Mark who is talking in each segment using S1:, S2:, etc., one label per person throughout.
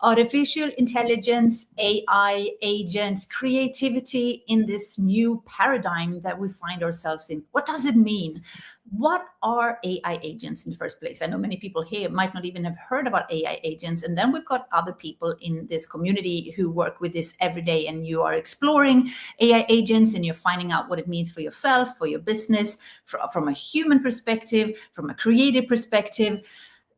S1: artificial intelligence, AI, agents, creativity in this new paradigm that we find ourselves in. What does it mean? What are AI agents in the first place? I know many people here might not even have heard about AI agents. And then we've got other people in this community who work with this every day, and you are exploring AI agents and you're finding out what it means for yourself, for your business, from a human perspective, from a creative perspective.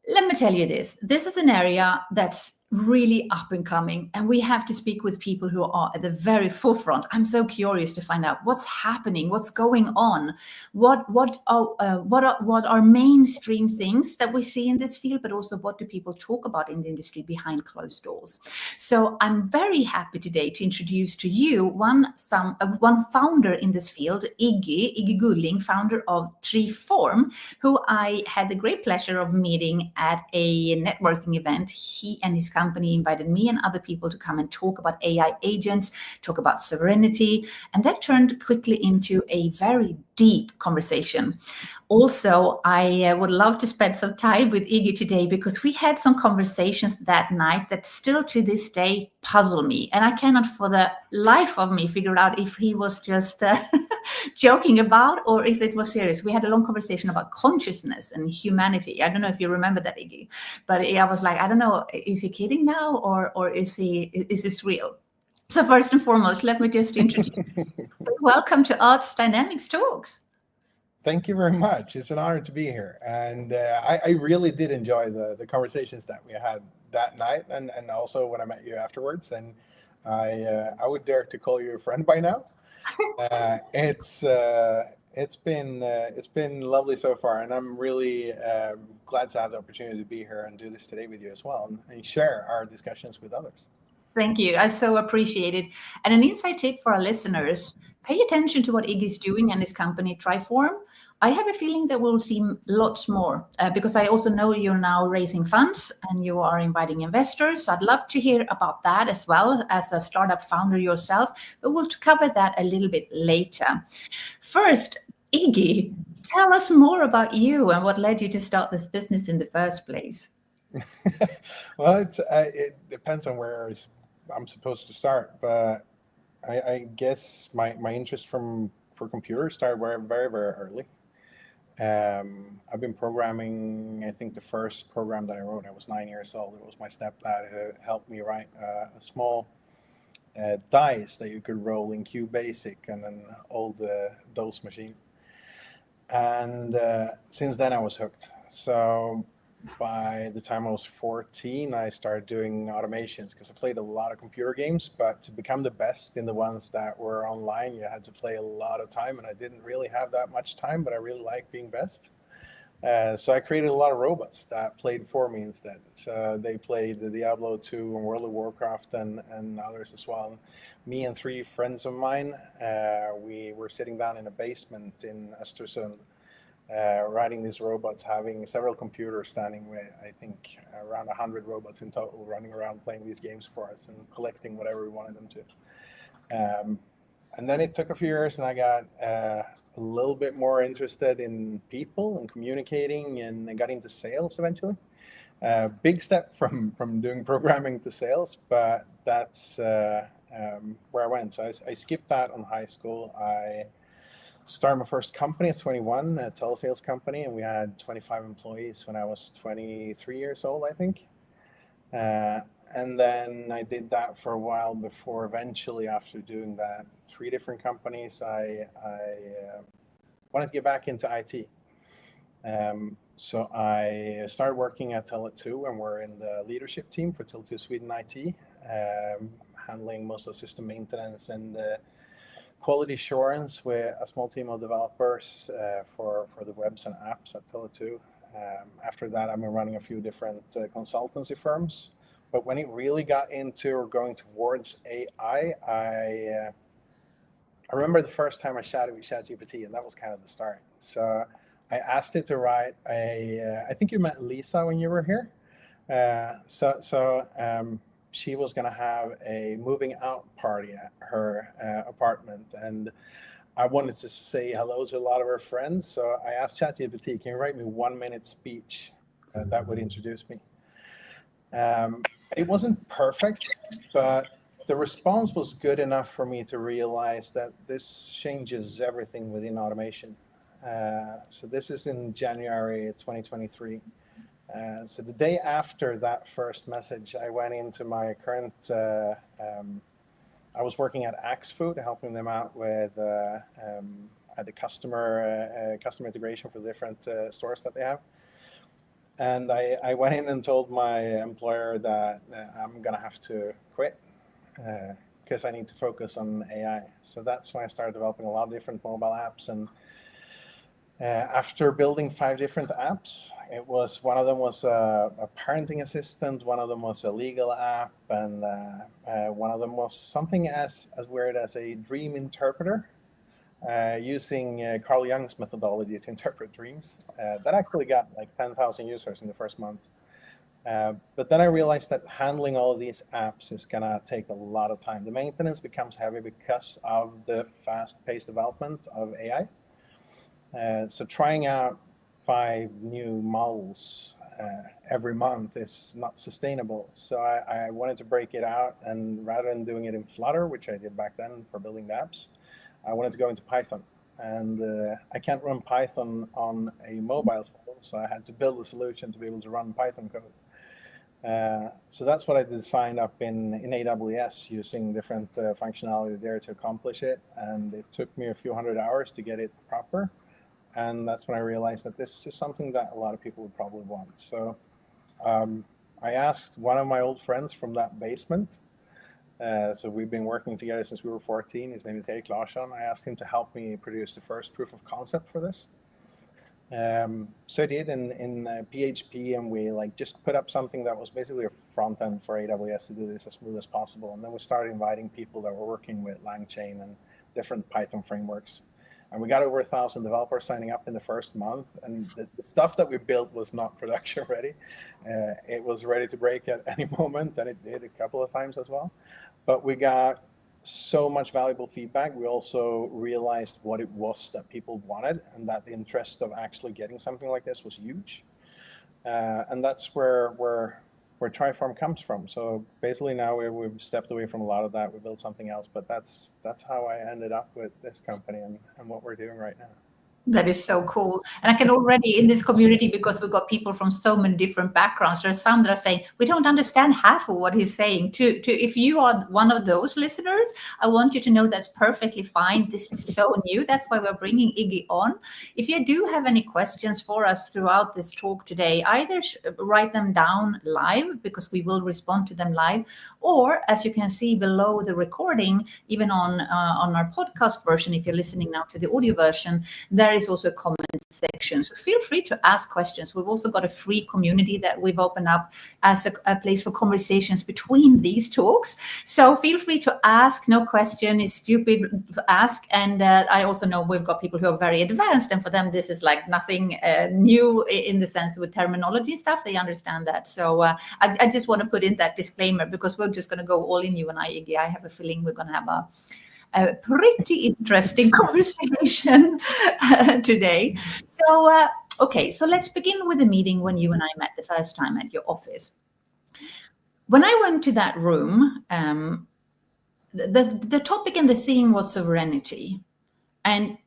S1: Let me tell you this is an area that's really up and coming, and we have to speak with people who are at the very forefront. I'm so curious to find out what's happening, what's going on, what are mainstream things that we see in this field, but also what do people talk about in the industry behind closed doors. So I'm very happy today to introduce to you one founder in this field, Iggy Gullstrand, founder of Treeform, who I had the great pleasure of meeting at a networking event. He and his company invited me and other people to come and talk about AI agents, talk about sovereignty, and that turned quickly into a very deep conversation. Also, I would love to spend some time with Iggy today because we had some conversations that night that still to this day puzzle me, and I cannot for the life of me figure out if he was just joking about or if it was serious. We had a long conversation about consciousness and humanity. I don't know if you remember that, Iggy, but I was like, I don't know, is he kidding now or is this real? So first and foremost, let me just introduce you. Welcome to Arts Dynamics Talks.
S2: Thank you very much. It's an honor to be here. And I really did enjoy the conversations that we had that night and also when I met you afterwards. And I would dare to call you a friend by now. It's been lovely so far, and I'm really glad to have the opportunity to be here and do this today with you as well and share our discussions with others.
S1: Thank you. I so appreciate it. And an inside tip for our listeners, pay attention to what Iggy's doing and his company, Treeform. I have a feeling that we'll see lots more because I also know you're now raising funds and you are inviting investors. So I'd love to hear about that as well as a startup founder yourself, but we'll cover that a little bit later. First, Iggy, tell us more about you and what led you to start this business in the first place.
S2: Well, it depends on where I'm supposed to start, but I guess my interest for computers started very, very early. I've been programming. I think the first program that I wrote, I was 9 years old. It was my stepdad who helped me write a small dice that you could roll in QBasic and an old DOS machine. And since then I was hooked. So by the time I was 14, I started doing automations because I played a lot of computer games, but to become the best in the ones that were online, you had to play a lot of time, and I didn't really have that much time, but I really liked being best. So I created a lot of robots that played for me instead. So they played the Diablo 2 and World of Warcraft and others as well. Me and 3 friends of mine, we were sitting down in a basement in Östersund, writing these robots, having several computers standing with, I think, around 100 robots in total running around playing these games for us and collecting whatever we wanted them to. And then it took a few years and I got a little bit more interested in people and communicating, and I got into sales eventually. Big step from doing programming to sales, but that's where I went. So I skipped that on high school. I started my first company at 21, a telesales company, and we had 25 employees when I was 23 years old, I think. And then I did that for a while before eventually, after doing that, 3 different companies, I wanted to get back into IT. So I started working at Tele2, and we're in the leadership team for Tele2 Sweden IT, handling most of the system maintenance and quality assurance with a small team of developers for the webs and apps at Tele2. After that, I've been running a few different consultancy firms. But when it really got into or going towards AI, I remember the first time I chatted with ChatGPT, and that was kind of the start. So I asked it to write I think you met Lisa when you were here. She was going to have a moving out party at her apartment, and I wanted to say hello to a lot of her friends. So I asked ChatGPT, can you write me 1-minute speech that would introduce me? It wasn't perfect, but the response was good enough for me to realize that this changes everything within automation. So this is in January 2023. So the day after that first message, I went into my current, I was working at Axe Food, helping them out with the customer integration for different stores that they have. And I went in and told my employer that I'm going to have to quit because I need to focus on AI. So that's when I started developing a lot of different mobile apps. And after building 5 different apps, one of them was a parenting assistant, one of them was a legal app, and one of them was something as weird as a dream interpreter. Using Carl Jung's methodology to interpret dreams. That actually got like 10,000 users in the first month. But then I realized that handling all of these apps is going to take a lot of time. The maintenance becomes heavy because of the fast-paced development of AI. So trying out 5 new models every month is not sustainable. So I wanted to break it out, and rather than doing it in Flutter, which I did back then for building the apps, I wanted to go into Python, and I can't run Python on a mobile phone, so I had to build a solution to be able to run Python code. So that's what I designed up in AWS, using different functionality there to accomplish it, and it took me a few hundred hours to get it proper, and that's when I realized that this is something that a lot of people would probably want. So I asked one of my old friends from that basement. So we've been working together since we were 14. His name is Erik Larsson. I asked him to help me produce the first proof of concept for this. So I did in PHP, and we just put up something that was basically a front end for AWS to do this as smooth as possible. And then we started inviting people that were working with LangChain and different Python frameworks. And we got over 1,000 developers signing up in the first month. And the stuff that we built was not production ready. It was ready to break at any moment, and it did a couple of times as well. But we got so much valuable feedback. We also realized what it was that people wanted, and that the interest of actually getting something like this was huge. And that's where Triform comes from. So basically now we've stepped away from a lot of that. We built something else, but that's how I ended up with this company and what we're doing right now.
S1: That is so cool. And I can already, in this community, because we've got people from so many different backgrounds, there's some that are saying, we don't understand half of what he's saying. If you are one of those listeners, I want you to know that's perfectly fine. This is so new. That's why we're bringing Iggy on. If you do have any questions for us throughout this talk today, either write them down live, because we will respond to them live, or as you can see below the recording, even on our podcast version, if you're listening now to the audio version, there is also a comment section. So feel free to ask questions. We've also got a free community that we've opened up as a place for conversations between these talks. So feel free to ask. No question is stupid to ask. And I also know we've got people who are very advanced, and for them this is like nothing new in the sense with terminology stuff. They understand that. So I just want to put in that disclaimer, because we're just going to go all in, you and I, Iggy. I have a feeling we're going to have a pretty interesting conversation today. So, okay, so let's begin with the meeting when you and I met the first time at your office. When I went to that room, the topic and the theme was sovereignty. And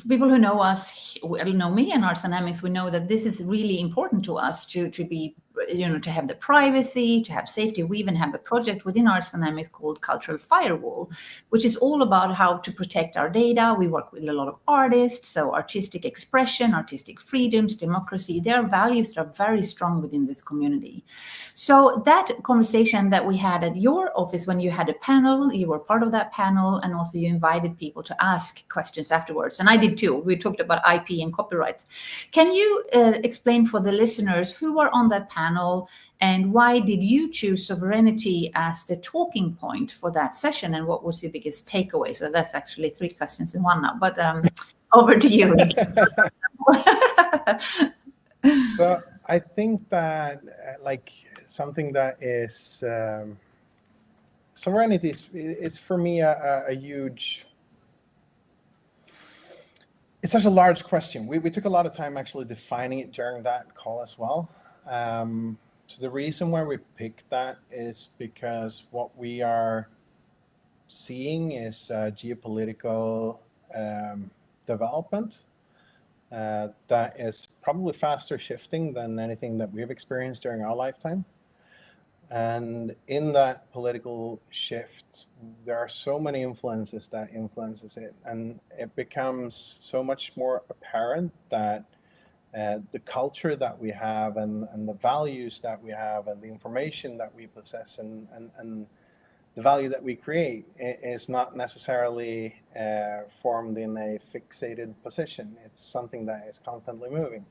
S1: people who know us, know me and Ars Dynamics, we know that this is really important to us to be, to have the privacy, to have safety. We even have a project within Ars Dynamics called Cultural Firewall, which is all about how to protect our data. We work with a lot of artists, so artistic expression, artistic freedoms, democracy, they are values that are very strong within this community. So that conversation that we had at your office when you had a panel, you were part of that panel, and also you invited people to ask questions afterwards. And I did too. We talked about IP and copyright. Can you explain for the listeners who were on that panel, and why did you choose sovereignty as the talking point for that session, and what was your biggest takeaway? So that's actually 3 questions in one now, but over to you.
S2: So I think that something that is sovereignty it's for me a huge. It's such a large question. We took a lot of time actually defining it during that call as well. So the reason why we picked that is because what we are seeing is geopolitical development that is probably faster shifting than anything that we've experienced during our lifetime. And in that political shift, there are so many influences that influences it, and it becomes so much more apparent that the culture that we have and the values that we have and the information that we possess and the value that we create is not necessarily formed in a fixated position. It's something that is constantly moving,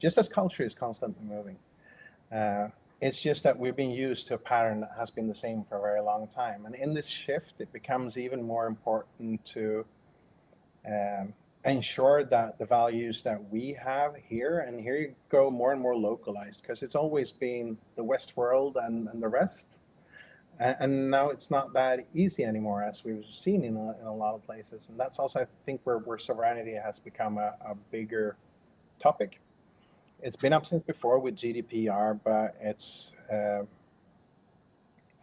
S2: just as culture is constantly moving. It's just that we've been used to a pattern that has been the same for a very long time. And in this shift, it becomes even more important to ensure that the values that we have here, and here you go more and more localized, because it's always been the West world and the rest. And now it's not that easy anymore, as we've seen in a lot of places. And that's also, I think, where sovereignty has become a bigger topic. It's been up since before with GDPR, but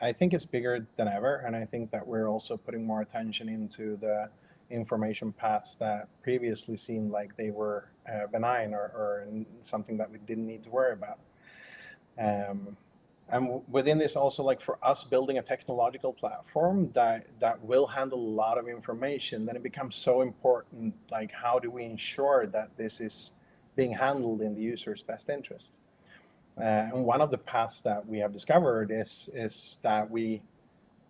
S2: I think it's bigger than ever. And I think that we're also putting more attention into the information paths that previously seemed like they were benign or something that we didn't need to worry about. And within this also, like for us building a technological platform that will handle a lot of information, then it becomes so important, like how do we ensure that this is being handled in the user's best interest? And one of the paths that we have discovered is that we,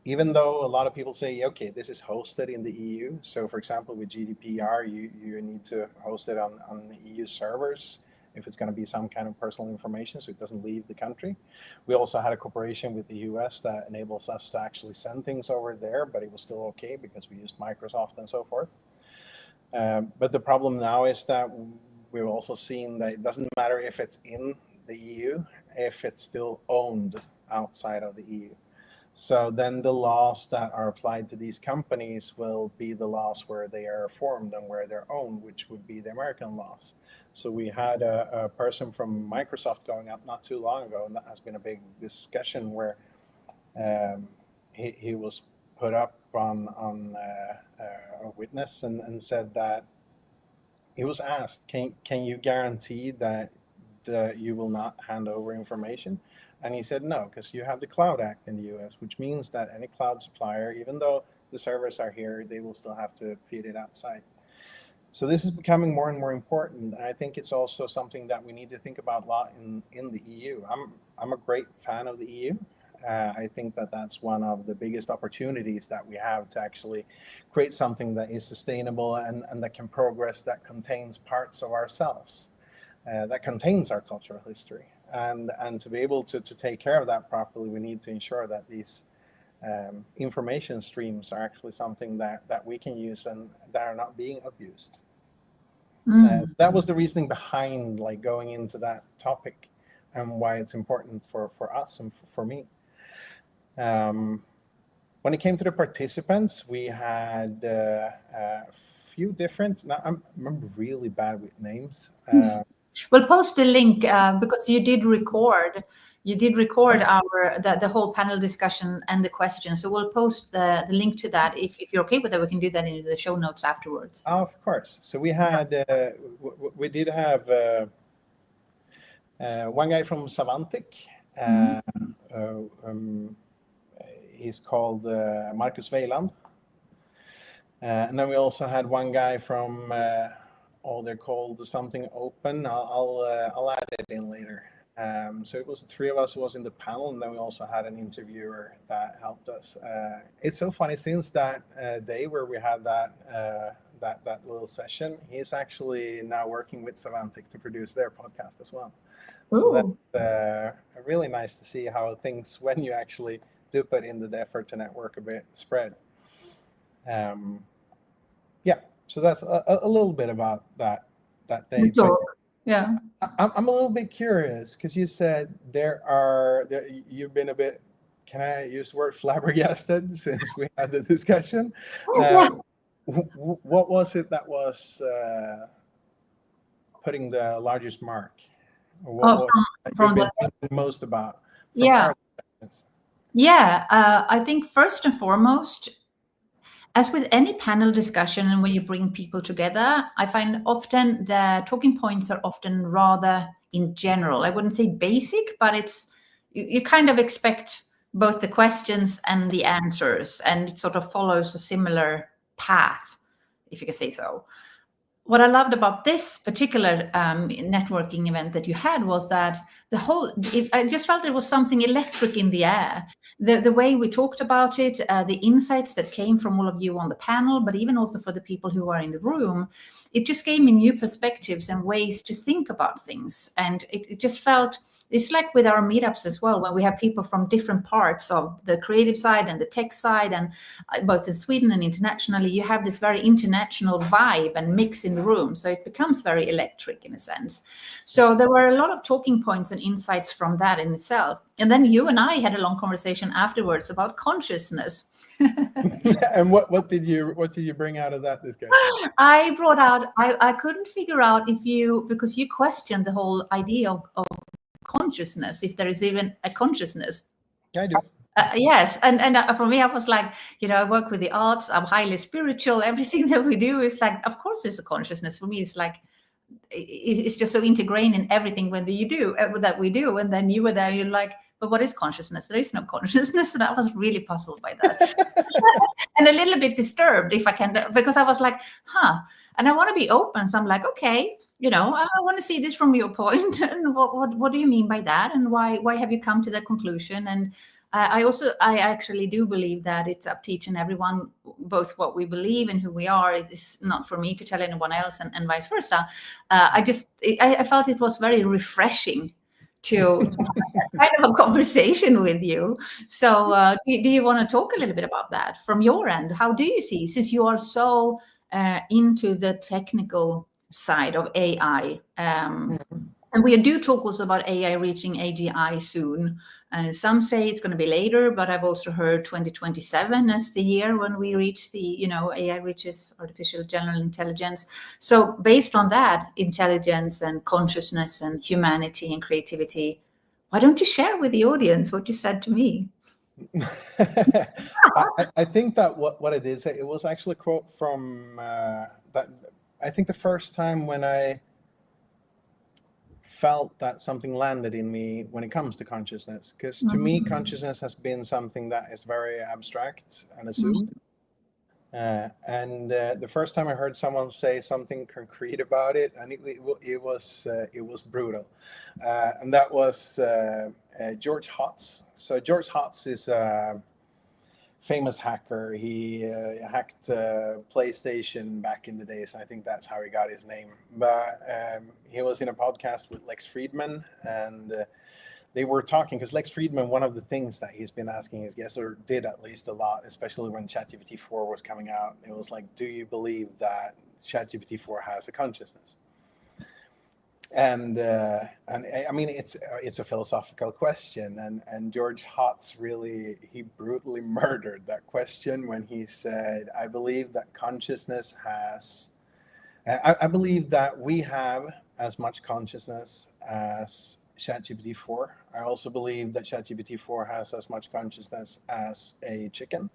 S2: even though a lot of people say, okay, this is hosted in the EU. So for example, with GDPR, you need to host it on EU servers if it's going to be some kind of personal information, so it doesn't leave the country. We also had a cooperation with the US that enables us to actually send things over there, but it was still okay because we used Microsoft and so forth. But the problem now is that we've also seen that it doesn't matter if it's in the EU, if it's still owned outside of the EU. So then the laws that are applied to these companies will be the laws where they are formed and where they're owned, which would be the American laws. So we had a person from Microsoft going up not too long ago, and that has been a big discussion where he was put up on a witness and said that he was asked, can you guarantee that you will not hand over information? And he said no, because you have the Cloud Act in the US, which means that any cloud supplier, even though the servers are here, they will still have to feed it outside. So this is becoming more and more important. And I think it's also something that we need to think about a lot in the EU. I'm a great fan of the EU. I think that that's one of the biggest opportunities that we have to actually create something that is sustainable and that can progress, that contains parts of ourselves, that contains our cultural history. And to be able to take care of that properly, we need to ensure that these information streams are actually something that we can use and that are not being abused. That was the reasoning behind like going into that topic and why it's important for us and for me. When it came to the participants, we had a few different. Now I'm really bad with names.
S1: We'll post the link because you did record. You did record the whole panel discussion and the questions. So we'll post the link to that. If you're okay with that, we can do that in the show notes afterwards.
S2: Of course. So we had we did have one guy from Savantic. He's called Marcus Weiland. And then we also had one guy from they're called something open. I'll add it in later. So it was the three of us who was in the panel, and then we also had an interviewer that helped us. It's so funny, since that day where we had that little session, he's actually now working with Savantic to produce their podcast as well. Ooh. So that's really nice to see how things, when you actually do put in the effort to network a bit, spread. Yeah, so that's a little bit about that day.
S1: Yeah,
S2: I'm a little bit curious because you said you've been a bit, can I use the word flabbergasted since we had the discussion? What was it that was putting the largest mark? What you've been thinking most about from
S1: Yeah.
S2: our experience?
S1: Yeah. I think first and foremost, as with any panel discussion and when you bring people together, I find often the talking points are often rather in general. I wouldn't say basic, but you kind of expect both the questions and the answers, and it sort of follows a similar path, if you can say so. What I loved about this particular networking event that you had was that I just felt there was something electric in the air. The way we talked about it, the insights that came from all of you on the panel, but even also for the people who are in the room, it just gave me new perspectives and ways to think about things. And it just felt, it's like with our meetups as well, when we have people from different parts of the creative side and the tech side, and both in Sweden and internationally, you have this very international vibe and mix in the room. So it becomes very electric in a sense. So there were a lot of talking points and insights from that in itself. And then you and I had a long conversation afterwards about consciousness.
S2: And what did you bring out of that discussion?
S1: I brought out, I couldn't figure out because you questioned the whole idea of consciousness, if there is even a consciousness.
S2: I do.
S1: Yes, and for me, I was like, I work with the arts. I'm highly spiritual. Everything that we do is like, of course, there's a consciousness. For me, it's like it's just so integrated in everything that we do. And then you were there, you're like, but what is consciousness? There is no consciousness, and I was really puzzled by that, and a little bit disturbed, if I can, because I was like, and I want to be open. So I'm like, okay, I want to see this from your point, and what do you mean by that, and why have you come to that conclusion? And I actually do believe that it's up to each and everyone, both what we believe and who we are. It is not for me to tell anyone else, and vice versa. I felt it was very refreshing to have kind of a conversation with you. So do you want to talk a little bit about that from your end? How do you see, since you are so into the technical side of AI? And we do talk also about AI reaching AGI soon. Some say it's going to be later, but I've also heard 2027 as the year when we reach AI reaches artificial general intelligence. So based on that intelligence and consciousness and humanity and creativity, why don't you share with the audience what you said to me?
S2: I think that what it is, it was actually a quote from that. I think the first time when I felt that something landed in me when it comes to consciousness, because to me consciousness has been something that is very abstract and assumed. And the first time I heard someone say something concrete about it, and it was brutal, and that was George Hotz. So George Hotz is a famous hacker. He hacked PlayStation back in the days. I think that's how he got his name. But he was in a podcast with Lex Friedman, and they were talking, because Lex Friedman, one of the things that he's been asking his guests, or did at least a lot, especially when ChatGPT 4 was coming out, it was like, do you believe that ChatGPT 4 has a consciousness? And I mean, it's a philosophical question, and George Hotz he brutally murdered that question when he said, I believe that consciousness has, I believe that we have as much consciousness as ChatGPT 4. I also believe that ChatGPT 4 has as much consciousness as a chicken.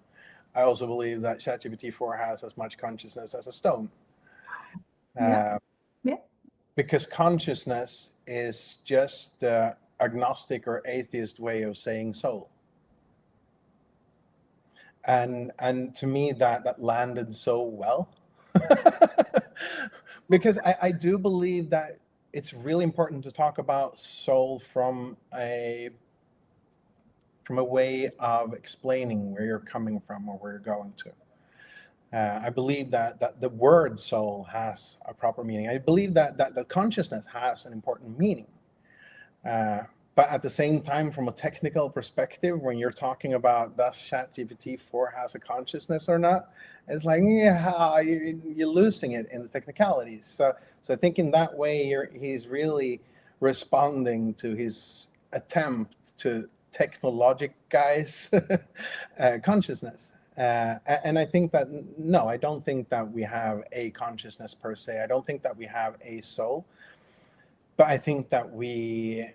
S2: I also believe that ChatGPT 4 has as much consciousness as a stone.
S1: Yeah.
S2: Because consciousness is just the agnostic or atheist way of saying soul. And to me that landed so well. Because I do believe that it's really important to talk about soul from a way of explaining where you're coming from or where you're going to. I believe that the word soul has a proper meaning. I believe that the consciousness has an important meaning. But at the same time, from a technical perspective, when you're talking about does ChatGPT 4 has a consciousness or not, it's like, yeah, you're losing it in the technicalities. So I think in that way, he's really responding to his attempt to technologize consciousness. And I think that, no, I don't think that we have a consciousness per se. I don't think that we have a soul. But I think that we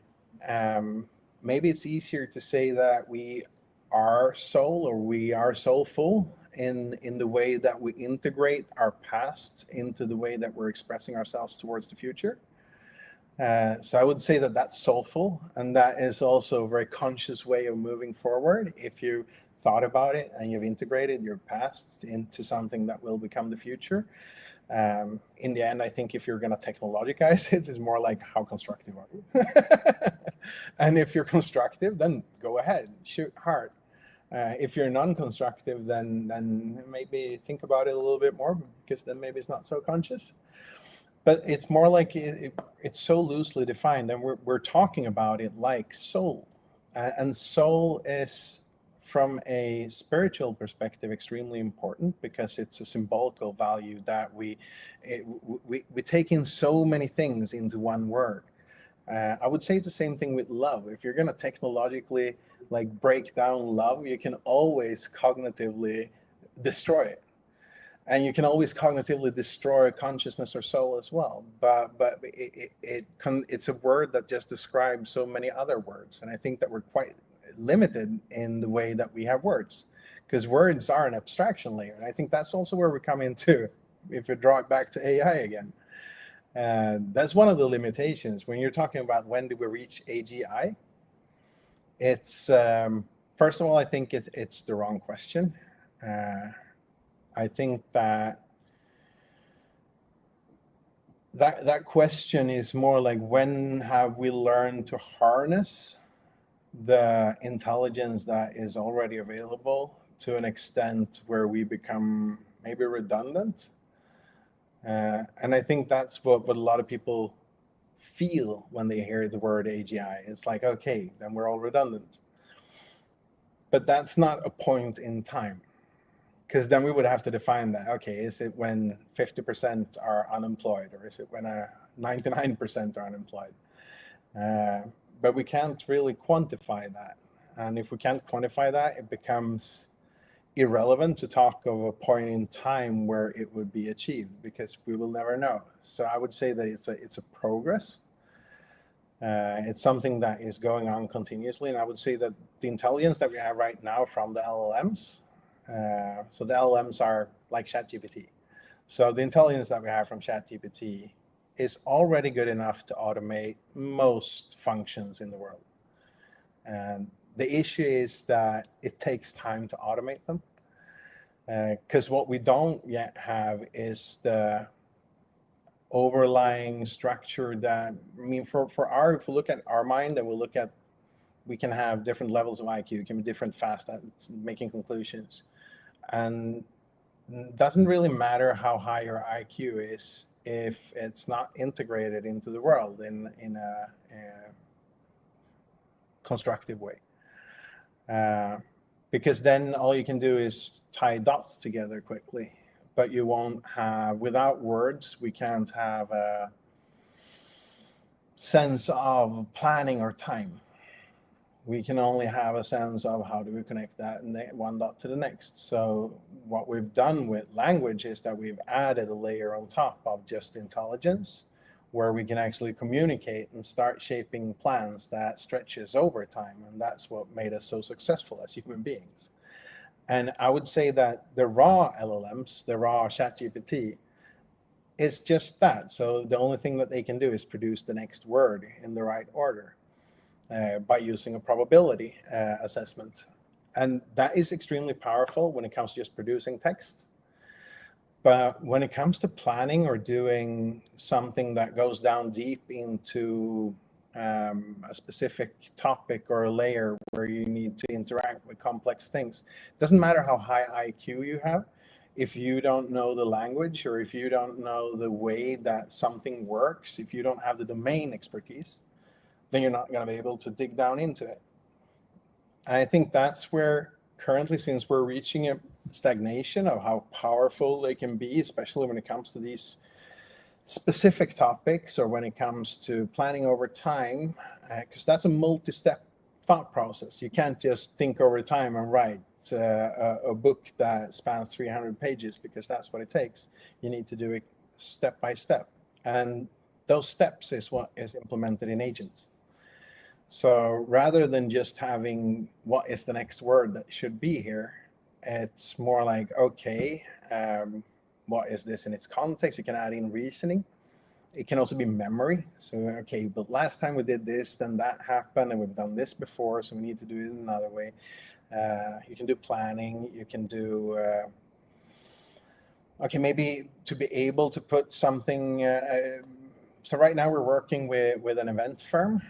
S2: maybe it's easier to say that we are soul, or we are soulful in the way that we integrate our past into the way that we're expressing ourselves towards the future. So I would say that that's soulful, and that is also a very conscious way of moving forward. If you thought about it and you've integrated your past into something that will become the future, in the end, I think if you're going to technologicize it, it's more like, how constructive are you? And if you're constructive, then go ahead, shoot hard. If you're non-constructive, then maybe think about it a little bit more, because then maybe it's not so conscious. But it's more like it's so loosely defined, and we're talking about it like soul. And soul is, from a spiritual perspective, extremely important, because it's a symbolical value that we take in so many things into one word. I would say it's the same thing with love. If you're going to technologically like break down love, you can always cognitively destroy it, and you can always cognitively destroy consciousness or soul as well. But it's a word that just describes so many other words, and I think that we're quite limited in the way that we have words, because words are an abstraction layer. And I think that's also where we come into, if you draw it back to AI again. That's one of the limitations when you're talking about when do we reach AGI. It's first of all, I think it's the wrong question. I think that question is more like, when have we learned to harness the intelligence that is already available to an extent where we become maybe redundant? And I think that's what a lot of people feel when they hear the word AGI. It's like, okay, then we're all redundant. But that's not a point in time, because then we would have to define that. Okay, is it when 50% are unemployed, or is it when 99% are unemployed? But we can't really quantify that. And if we can't quantify that, it becomes irrelevant to talk of a point in time where it would be achieved, because we will never know. So I would say that it's a progress. It's something that is going on continuously. And I would say that the intelligence that we have right now from the LLMs, so the LLMs are like ChatGPT. So the intelligence that we have from ChatGPT is already good enough to automate most functions in the world. And the issue is that it takes time to automate them, because what we don't yet have is the overlying structure that, I mean, if we look at our mind, and we can have different levels of IQ, it can be different fast at making conclusions. And it doesn't really matter how high your IQ is if it's not integrated into the world in a constructive way. Because then all you can do is tie dots together quickly, but you won't have, without words, we can't have a sense of planning or time. We can only have a sense of how do we connect that one dot to the next. So what we've done with language is that we've added a layer on top of just intelligence, where we can actually communicate and start shaping plans that stretches over time. And that's what made us so successful as human beings. And I would say that the raw LLMs, the raw ChatGPT, is just that. So the only thing that they can do is produce the next word in the right order. By using a probability assessment. And that is extremely powerful when it comes to just producing text. But when it comes to planning or doing something that goes down deep into a specific topic or a layer where you need to interact with complex things, it doesn't matter how high IQ you have. If you don't know the language, or if you don't know the way that something works, if you don't have the domain expertise, then you're not going to be able to dig down into it. I think that's where currently, since we're reaching a stagnation of how powerful they can be, especially when it comes to these specific topics, or when it comes to planning over time, because that's a multi-step thought process. You can't just think over time and write a book that spans 300 pages, because that's what it takes. You need to do it step by step. And those steps is what is implemented in agents. So rather than just having what is the next word that should be here, it's more like, okay, what is this in its context? You can add in reasoning. It can also be memory. So, okay, but last time we did this, then that happened, and we've done this before, so we need to do it another way. You can do planning. You can do, okay, maybe to be able to put something. So right now we're working with an event firm.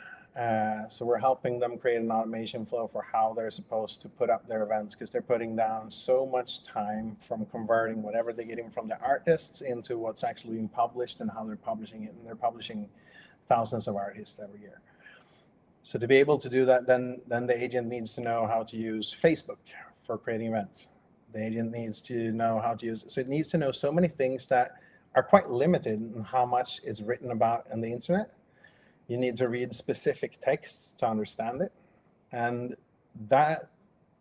S2: So we're helping them create an automation flow for how they're supposed to put up their events, because they're putting down so much time from converting whatever they're getting from the artists into what's actually being published and how they're publishing it. And they're publishing thousands of artists every year. So to be able to do that, then the agent needs to know how to use Facebook for creating events. The agent needs to know how to use it. So it needs to know so many things that are quite limited in how much is written about on the internet. You need to read specific texts to understand it. And that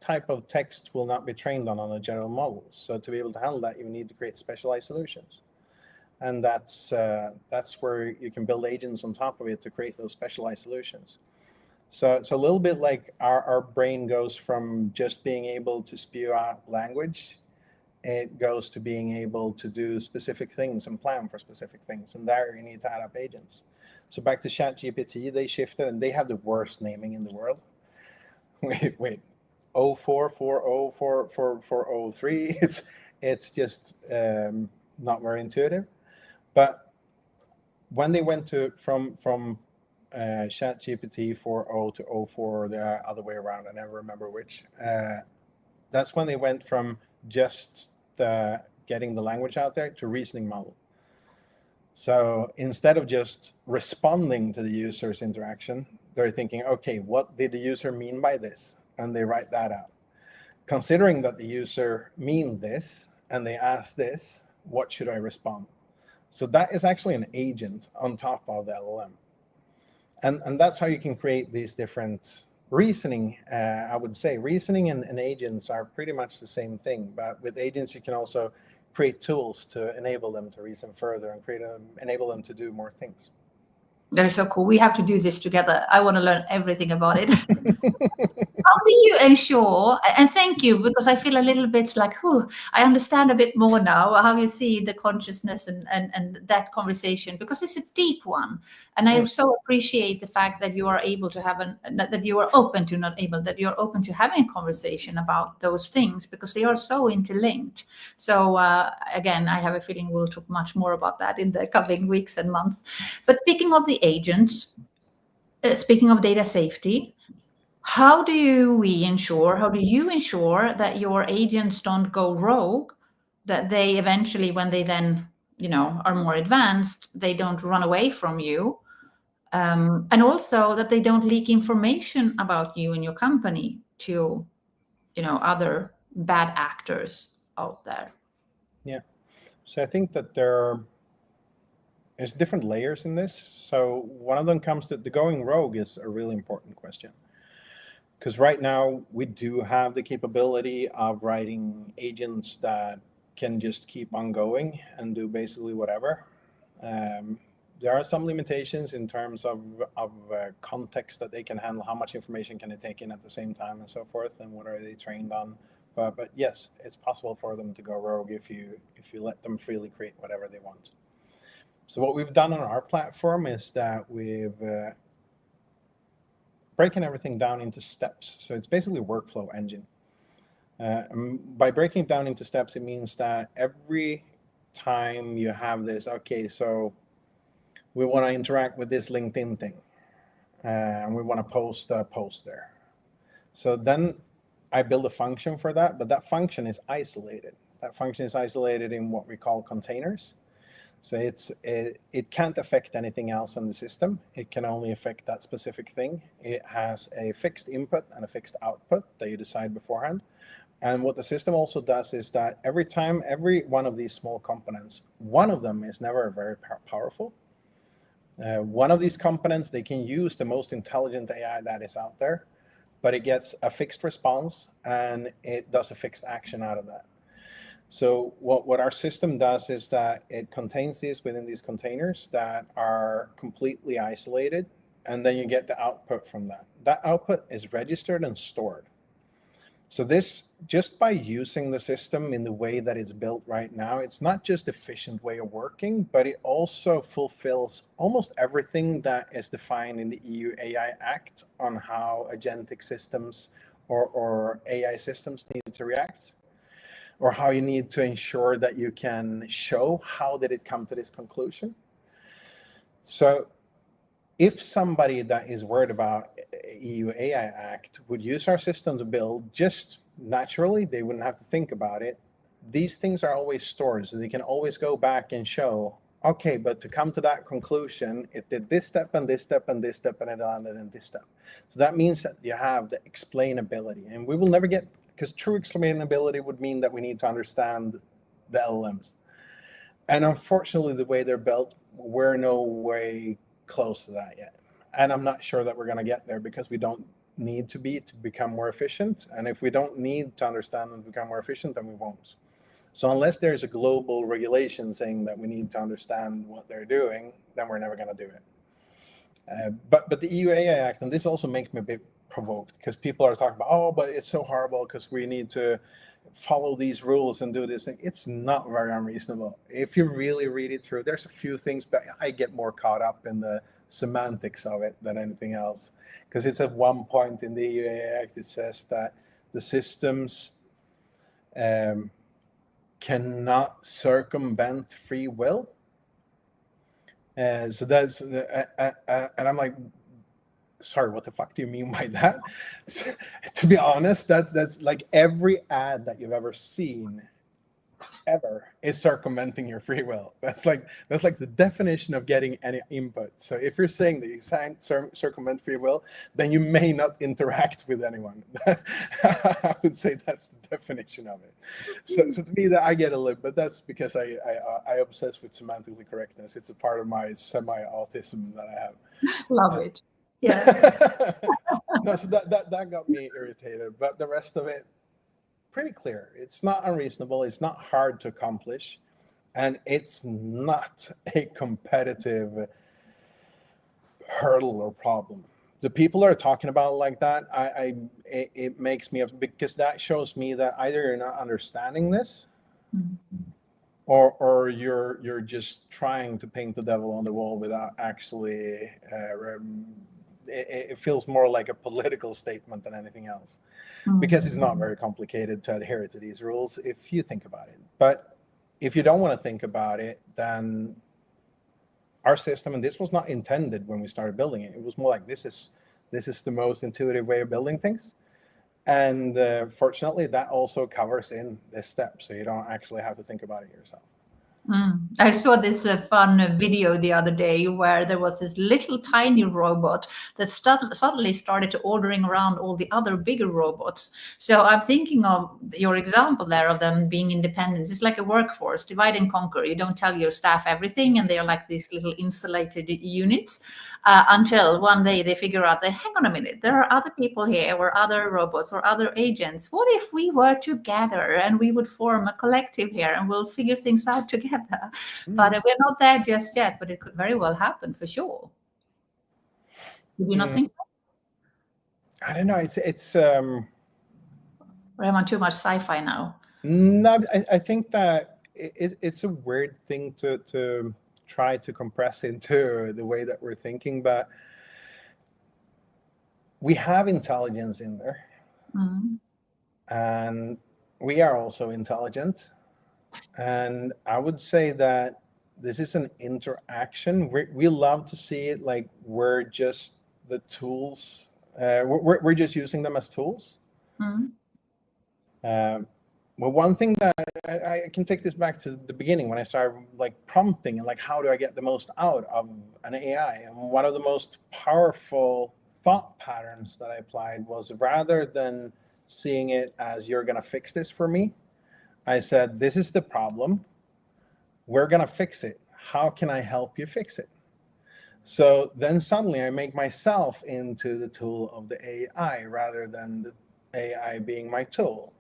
S2: type of text will not be trained on a general model. So to be able to handle that, you need to create specialized solutions. And that's where you can build agents on top of it to create those specialized solutions. So it's a little bit like our brain goes from just being able to spew out language, it goes to being able to do specific things and plan for specific things. And there you need to add up agents. So back to ChatGPT, they shifted, and they have the worst naming in the world. Wait, 0440440403. It's just not very intuitive. But when they went from ChatGPT 4.0 to 04, the other way around, I never remember which. That's when they went from just getting the language out there to reasoning model. So instead of just responding to the user's interaction, they're thinking, okay, what did the user mean by this? And they write that out. Considering that the user mean this and they ask this, what should I respond? So that is actually an agent on top of the LLM. And that's how you can create these different reasoning. I would say reasoning and agents are pretty much the same thing, but with agents you can also create tools to enable them to reason further and enable them to do more things.
S1: That is so cool. We have to do this together. I want to learn everything about it. How do you ensure, and thank you, because I feel a little bit like, I understand a bit more now how you see the consciousness and that conversation, because it's a deep one. And I so appreciate the fact that you are able to have that you are open to, not able, that you're open to having a conversation about those things, because they are so interlinked. So again, I have a feeling we'll talk much more about that in the coming weeks and months. But speaking of the agents, speaking of data safety, how do you ensure that your agents don't go rogue, that they eventually, when they then, are more advanced, they don't run away from you, and also that they don't leak information about you and your company to, other bad actors out there?
S2: Yeah. So I think that there's different layers in this. So one of them comes to the going rogue is a really important question. Because right now we do have the capability of writing agents that can just keep on going and do basically whatever. There are some limitations in terms of context that they can handle, how much information can they take in at the same time and so forth, and what are they trained on. But yes, it's possible for them to go rogue if you let them freely create whatever they want. So what we've done on our platform is that we've breaking everything down into steps. So it's basically a workflow engine. By breaking it down into steps, it means that every time you have this, okay, so we want to interact with this LinkedIn thing, and we want to post a post there. So then I build a function for that, but that function is isolated. That function is isolated in what we call containers. So it can't affect anything else in the system. It can only affect that specific thing. It has a fixed input and a fixed output that you decide beforehand. And what the system also does is that every one of these small components, one of them is never very powerful. One of these components, they can use the most intelligent AI that is out there, but it gets a fixed response and it does a fixed action out of that. So what our system does is that it contains these within these containers that are completely isolated. and then you get the output from that. That output is registered and stored. So this, just by using the system in the way that it's built right now, it's not just efficient way of working, but it also fulfills almost everything that is defined in the EU AI Act on how agentic systems or AI systems need to react, or how you need to ensure that you can show how did it come to this conclusion. So if somebody that is worried about EU AI Act would use our system to build, just naturally, they wouldn't have to think about it. These things are always stored, so they can always go back and show, okay, but to come to that conclusion, it did this step and this step and this step, and it landed in this step. So that means that you have the explainability, and we will never get, because true explainability would mean that we need to understand the LLMs. And unfortunately, the way they're built, we're no way close to that yet. And I'm not sure that we're going to get there, because we don't need to be to become more efficient. And if we don't need to understand and become more efficient, then we won't. So unless there's a global regulation saying that we need to understand what they're doing, then we're never going to do it. But the EU AI Act, and this also makes me a bit provoked, because people are talking about, oh, but it's so horrible because we need to follow these rules and do this thing. It's not very unreasonable. If you really read it through, there's a few things, but I get more caught up in the semantics of it than anything else. Because it's at one point in the EU AI Act, it says that the systems cannot circumvent free will. So that's, and I'm like, sorry, what the fuck do you mean by that? To be honest, that's like every ad that you've ever seen ever is circumventing your free will. That's like the definition of getting any input. So if you're saying that you can't circumvent free will, then you may not interact with anyone. I would say that's the definition of it. So to me, that I get a little, but that's because I obsess with semantically correctness. It's a part of my semi-autism that I have.
S1: Love it. Yeah.
S2: No, so that got me irritated, but the rest of it, pretty clear. It's not unreasonable. It's not hard to accomplish, and it's not a competitive hurdle or problem. The people are talking about like that. It makes me, because that shows me that either you're not understanding this, or you're just trying to paint the devil on the wall without actually. It feels more like a political statement than anything else, because it's not very complicated to adhere to these rules if you think about it. But if you don't want to think about it, then our system, and this was not intended when we started building it, it was more like, this is the most intuitive way of building things. And fortunately, that also covers in this step, so you don't actually have to think about it yourself.
S1: I saw this fun video the other day where there was this little tiny robot that suddenly started ordering around all the other bigger robots. So I'm thinking of your example there of them being independent. It's like a workforce, divide and conquer. You don't tell your staff everything, and they're like these little insulated units until one day they figure out that, hang on a minute, there are other people here, or other robots, or other agents. What if we were together and we would form a collective here, and we'll figure things out together? But we're not there just yet, but it could very well happen for sure. Did you not think so?
S2: I don't know. It's
S1: Or am I too much sci-fi now?
S2: No, I think that it's a weird thing to try to compress into the way that we're thinking, but we have intelligence in there, and we are also intelligent. And I would say that this is an interaction. We love to see it like we're just the tools. We're just using them as tools. Well, one thing that I can take this back to the beginning when I started like prompting and like, how do I get the most out of an AI? And one of the most powerful thought patterns that I applied was, rather than seeing it as, you're going to fix this for me, I said, this is the problem. We're going to fix it. How can I help you fix it? So then suddenly I make myself into the tool of the AI rather than the AI being my tool.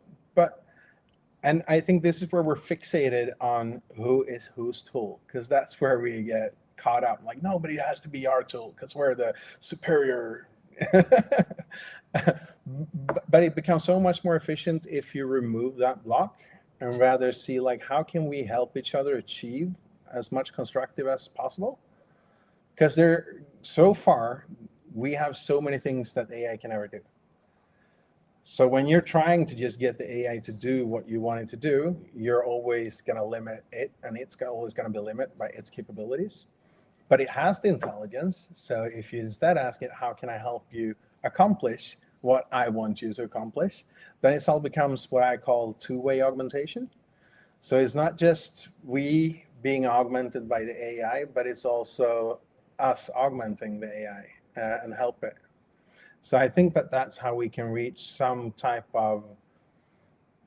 S2: And I think this is where we're fixated on who is whose tool, because that's where we get caught up. Like, nobody has to be our tool because we're the superior. But it becomes so much more efficient if you remove that block and rather see like, how can we help each other achieve as much constructive as possible? Because there, so far, we have so many things that AI can never do. So when you're trying to just get the AI to do what you want it to do, you're always going to limit it, and it's always going to be limited by its capabilities. But it has the intelligence. So if you instead ask it, how can I help you accomplish what I want you to accomplish, then it all becomes what I call two-way augmentation. So it's not just we being augmented by the AI, but it's also us augmenting the AI and help it. So I think that that's how we can reach some type of,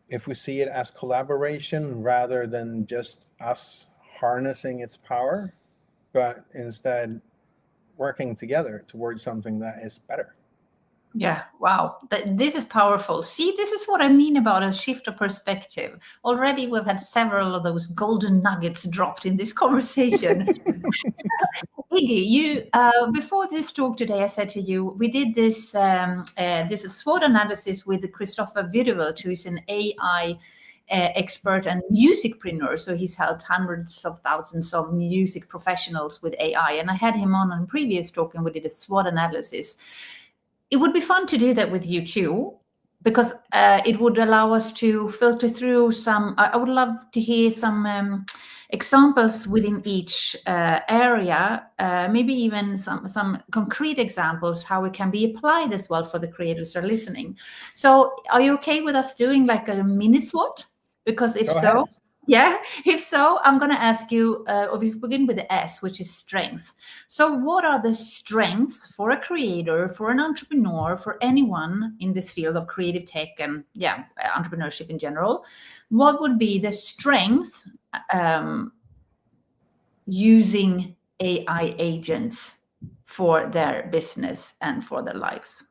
S2: if we see it as collaboration rather than just us harnessing its power, but instead working together towards something that is better.
S1: Yeah, wow. This is powerful. See, this is what I mean about a shift of perspective. Already we've had several of those golden nuggets dropped in this conversation. Iggy, you before this talk today, I said to you, we did this this SWOT analysis with Christopher Vidovelt, who is an AI expert and musicpreneur. So he's helped hundreds of thousands of music professionals with AI. And I had him on a previous talk, and we did a SWOT analysis. It would be fun to do that with you too, because it would allow us to filter through some. I would love to hear some examples within each area, maybe even some concrete examples how it can be applied as well for the creators who are listening. So are you okay with us doing like a mini SWOT? Because if so, yeah, if so, I'm going to ask you, or we begin with the S, which is strength. So what are the strengths for a creator, for an entrepreneur, for anyone in this field of creative tech and entrepreneurship in general? What would be the strength using AI agents for their business and for their lives?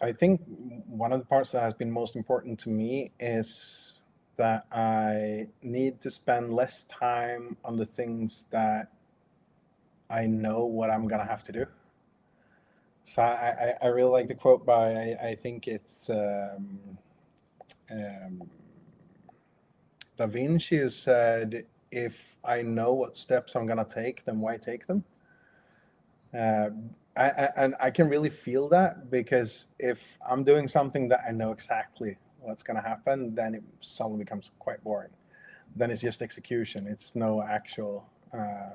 S2: I think one of the parts that has been most important to me is that I need to spend less time on the things that I know what I'm going to have to do. So I really like the quote by, I think it's Da Vinci, who said, if I know what steps I'm going to take, then why take them? And I can really feel that, because if I'm doing something that I know exactly what's going to happen, then it suddenly becomes quite boring. Then it's just execution. It's no actual, I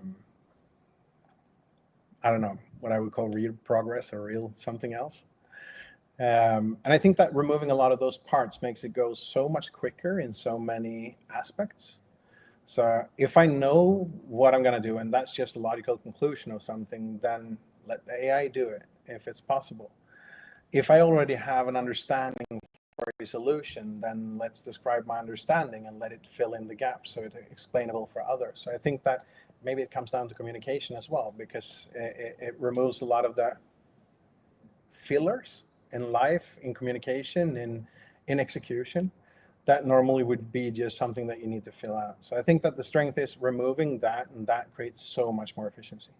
S2: don't know, what I would call real progress or real something else. And I think that removing a lot of those parts makes it go so much quicker in so many aspects. So if I know what I'm going to do, and that's just a logical conclusion of something, then let the AI do it if it's possible. If I already have an understanding for a solution, then let's describe my understanding and let it fill in the gaps so it's explainable for others. So I think that maybe it comes down to communication as well, because it removes a lot of the fillers in life, in communication, in execution, that normally would be just something that you need to fill out. So I think that the strength is removing that, and that creates so much more efficiency.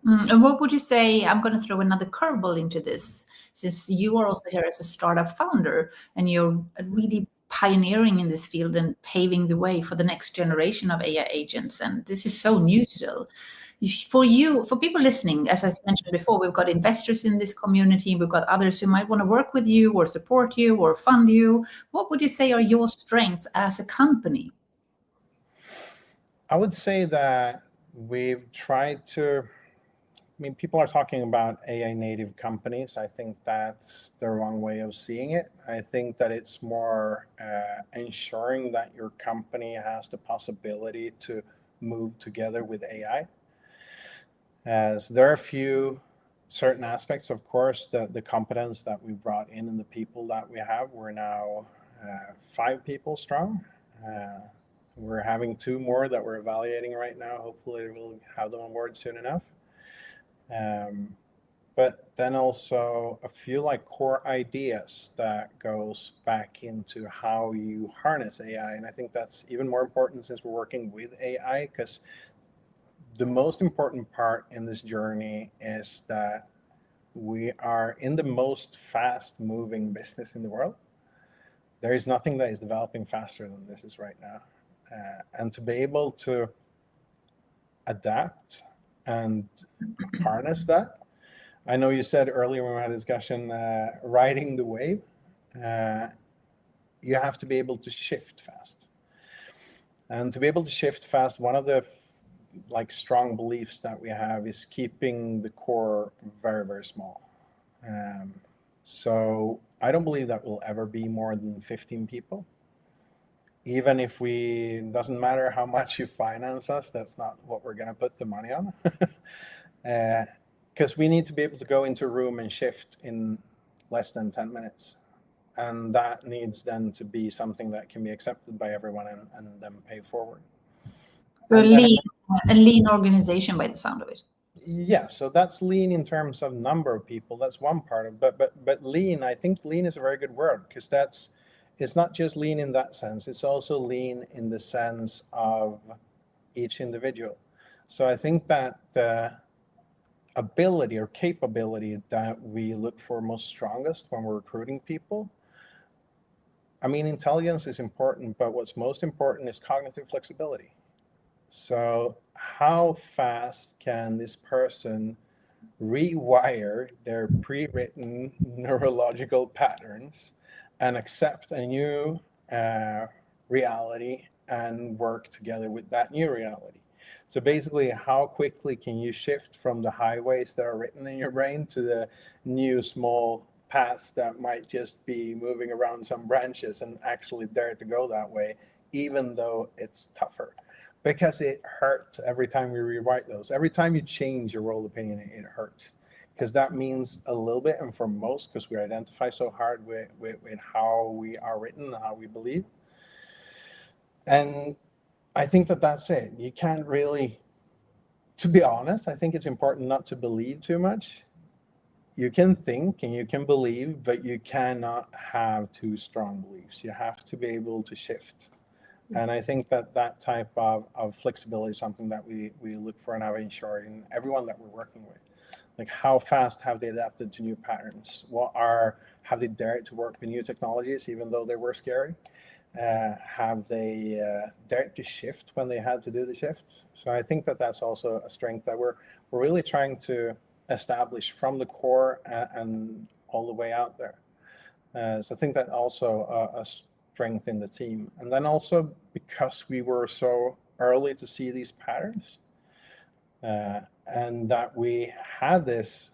S1: And what would you say? I'm going to throw another curveball into this, since you are also here as a startup founder and you're really pioneering in this field and paving the way for the next generation of AI agents. And this is so new still. For you, for people listening, as I mentioned before, we've got investors in this community. We've got others who might want to work with you or support you or fund you. What would you say are your strengths as a company?
S2: I would say that we've tried to, I mean, people are talking about AI native companies. I think that's the wrong way of seeing it. I think that it's more ensuring that your company has the possibility to move together with AI. As there are a few certain aspects, of course, the competence that we brought in and the people that we have, we're now 5 people strong. We're having 2 more that we're evaluating right now. Hopefully we'll have them on board soon enough. but then also a few like core ideas that goes back into how you harness AI. And I think that's even more important since we're working with AI, because the most important part in this journey is that we are in the most fast moving business in the world. There is nothing that is developing faster than this is right now. And to be able to adapt and harness that, I know you said earlier when we had a discussion, riding the wave, you have to be able to shift fast. And to be able to shift fast, one of the like strong beliefs that we have is keeping the core very, very small. So I don't believe that will ever be more than 15 people. Even if we, doesn't matter how much you finance us, that's not what we're going to put the money on. Because we need to be able to go into a room and shift in less than 10 minutes. And that needs then to be something that can be accepted by everyone and then pay forward.
S1: A lean organization by the sound of it.
S2: Yeah, so that's lean in terms of number of people. That's one part of it. But lean, I think lean is a very good word, because it's not just lean in that sense. It's also lean in the sense of each individual. So I think that the ability or capability that we look for most strongest when we're recruiting people, I mean, intelligence is important, but what's most important is cognitive flexibility. So how fast can this person rewire their pre-written neurological patterns and accept a new reality and work together with that new reality? So basically, how quickly can you shift from the highways that are written in your brain to the new small paths that might just be moving around some branches and actually dare to go that way, even though it's tougher? Because it hurts every time we rewrite those. Every time you change your world opinion, it hurts. Because that means a little bit, and for most, because we identify so hard with how we are written and how we believe. And I think that that's it. You can't really, to be honest, I think it's important not to believe too much. You can think and you can believe, but you cannot have too strong beliefs. You have to be able to shift. And I think that that type of flexibility is something that we look for and have ensured in everyone that we're working with. Like, how fast have they adapted to new patterns? Have they dared to work with new technologies, even though they were scary? Have they dared to shift when they had to do the shifts? So I think that that's also a strength that we're really trying to establish from the core and all the way out there. So I think that also a strength in the team. And then also, because we were so early to see these patterns, and that we had this,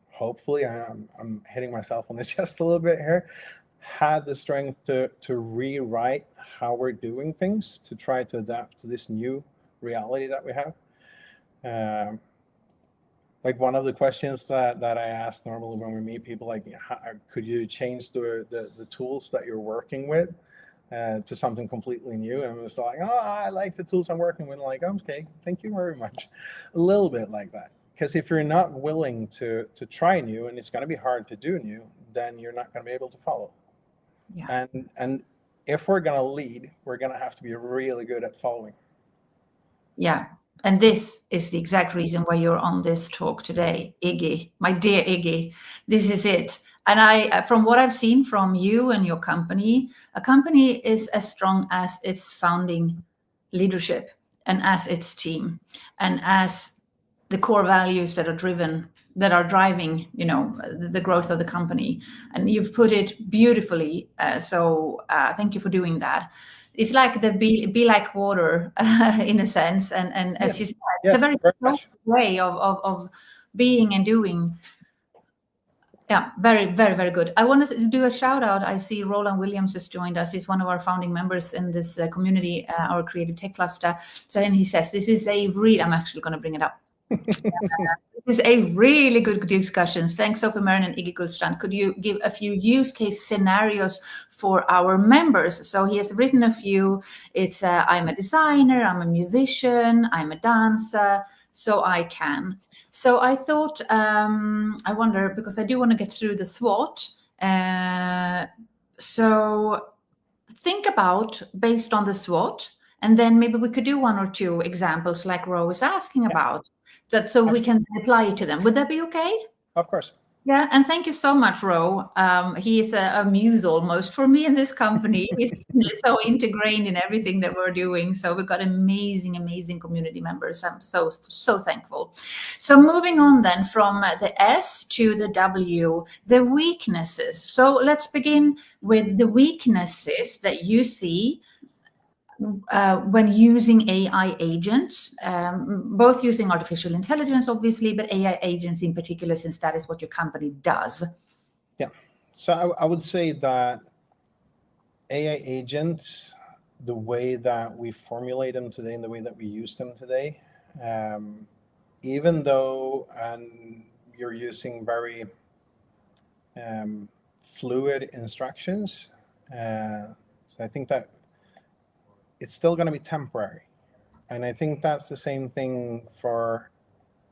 S2: hopefully, I'm hitting myself on the chest a little bit here, had the strength to rewrite how we're doing things, to try to adapt to this new reality that we have. Like, one of the questions that I ask normally when we meet people, like, could you change the tools that you're working with to something completely new? And it's like, oh, I like the tools I'm working with. Like, okay, thank you very much. A little bit like that. Because if you're not willing to try new, and it's going to be hard to do new, then you're not going to be able to follow. Yeah. And if we're going to lead, we're going to have to be really good at following.
S1: Yeah. And this is the exact reason why you're on this talk today, Iggy, my dear Iggy. This is it. And from what I've seen from you and your company, a company is as strong as its founding leadership and as its team and as the core values that are driving, the growth of the company. And you've put it beautifully. So thank you for doing that. It's like the be like water in a sense. And as you said, it's a very strong way of being and doing. Yeah, very, very, very good. I want to do a shout out. I see Roland Williams has joined us. He's one of our founding members in this community, our creative tech cluster. So, and he says, this is I'm actually going to bring it up. This is a really good discussion. Thanks, Sophie Marin and Iggy Gullstrand. Could you give a few use case scenarios for our members? So he has written a few. It's I'm a designer, I'm a musician, I'm a dancer, so I can. So I thought, I wonder, because I do want to get through the SWOT. So think about based on the SWOT, and then maybe we could do one or two examples like Ro was asking
S2: Yeah,
S1: about, that so we can apply it to them. Would that be okay?
S2: of course.
S1: Yeah, and thank you so much, Ro. He is a muse almost for me in this company. He's so integrated in everything that we're doing. So we've got amazing, amazing community members. I'm so thankful. So moving on then from the S to the W, the weaknesses. So let's begin with the weaknesses that you see when using AI agents, both using artificial intelligence, obviously, but AI agents in particular, since that is what your company does.
S2: Yeah. So I would say that AI agents, the way that we formulate them today and the way that we use them today, even though you're using very fluid instructions, so I think that it's still going to be temporary. And I think that's the same thing for,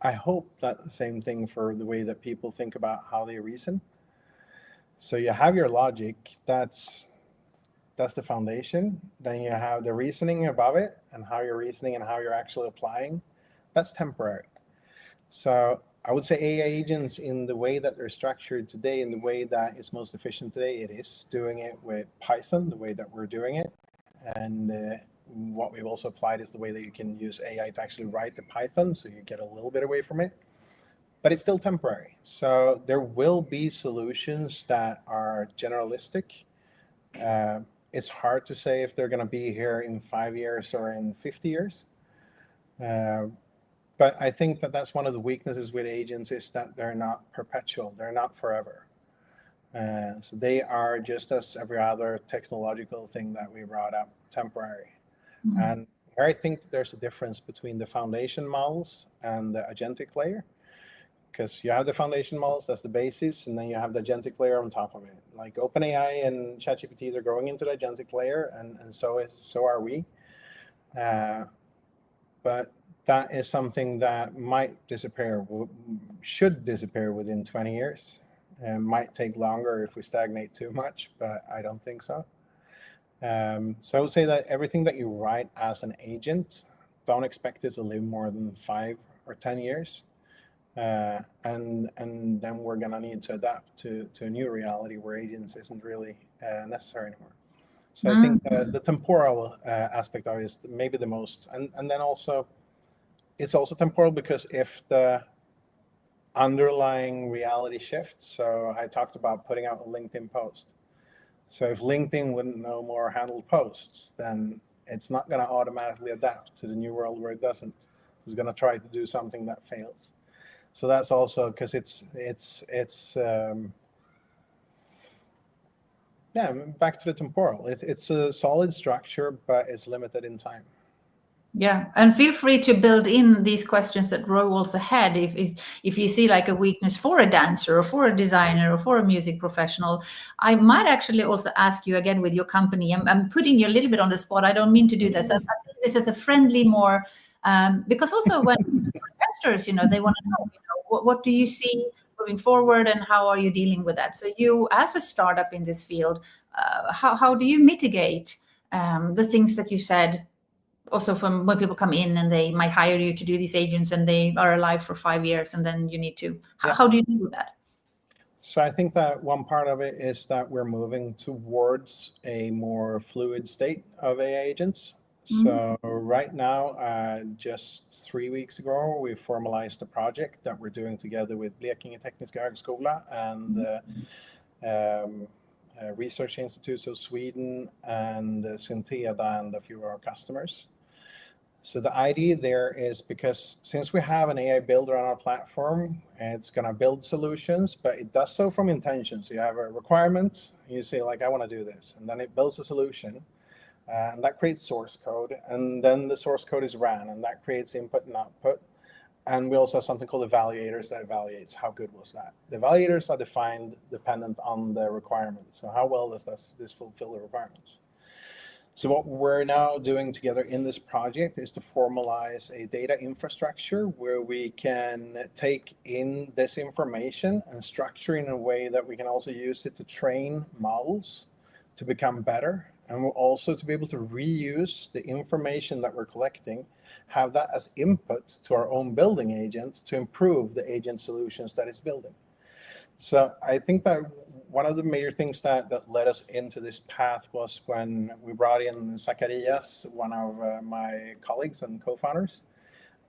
S2: I hope that's the same thing for the way that people think about how they reason. So you have your logic, that's the foundation. Then you have the reasoning above it and how you're reasoning and how you're actually applying. That's temporary. So I would say AI agents, in the way that they're structured today, in the way that is most efficient today, it is doing it with Python, the way that we're doing it. And what we've also applied is the way that you can use AI to actually write the Python, so you get a little bit away from it. But it's still temporary. So there will be solutions that are generalistic. It's hard to say if they're going to be here in 5 years or in 50 years. But I think that that's one of the weaknesses with agents, is that they're not perpetual. They're not forever. So they are, just as every other technological thing that we brought up, temporary. Mm-hmm. And here I think there's a difference between the foundation models and the agentic layer. Because you have the foundation models, that's the basis, and then you have the agentic layer on top of it. Like OpenAI and ChatGPT, they're going into the agentic layer, and so are we. But that is something that might disappear, should disappear within 20 years. And might take longer if we stagnate too much, but I don't think so. So I would say that everything that you write as an agent, don't expect it to live more than 5 or 10 years. And then we're going to need to adapt to a new reality where agents isn't really necessary anymore. So I think the temporal aspect of it is maybe the most. And then also, it's also temporal because if the underlying reality shifts, so I talked about putting out a LinkedIn post. So if LinkedIn wouldn't no more handle posts, then it's not going to automatically adapt to the new world where it doesn't. It's going to try to do something that fails. So that's also because it's back to the temporal. It's a solid structure, but it's limited in time.
S1: Yeah, and feel free to build in these questions that Ro also had. If you see like a weakness for a dancer or for a designer or for a music professional, I might actually also ask you again with your company. I'm putting you a little bit on the spot. I don't mean to do that. So I think this is a friendly, more because also when investors, they want to know, what do you see moving forward and how are you dealing with that? So you, as a startup in this field, how do you mitigate the things that you said? Also, from when people come in and they might hire you to do these agents and they are alive for 5 years, and then you need to, how do you deal with that?
S2: So I think that one part of it is that we're moving towards a more fluid state of AI agents. Mm-hmm. So right now, just 3 weeks ago, we formalized a project that we're doing together with Blekinge Tekniska Högskola and Research Institutes of Sweden and Syntheda and a few of our customers. So the idea there is, because since we have an AI builder on our platform, it's going to build solutions, but it does so from intention. So you have a requirement, you say like, I want to do this, and then it builds a solution, and that creates source code, and then the source code is ran, and that creates input and output. And we also have something called evaluators that evaluates how good was that. The evaluators are defined dependent on the requirements. So how well does this fulfill the requirements? So what we're now doing together in this project is to formalize a data infrastructure where we can take in this information and structure in a way that we can also use it to train models to become better, and we'll also to be able to reuse the information that we're collecting, have that as input to our own building agent to improve the agent solutions that it's building. So I think that one of the major things that led us into this path was when we brought in Zacharias, one of my colleagues and co-founders,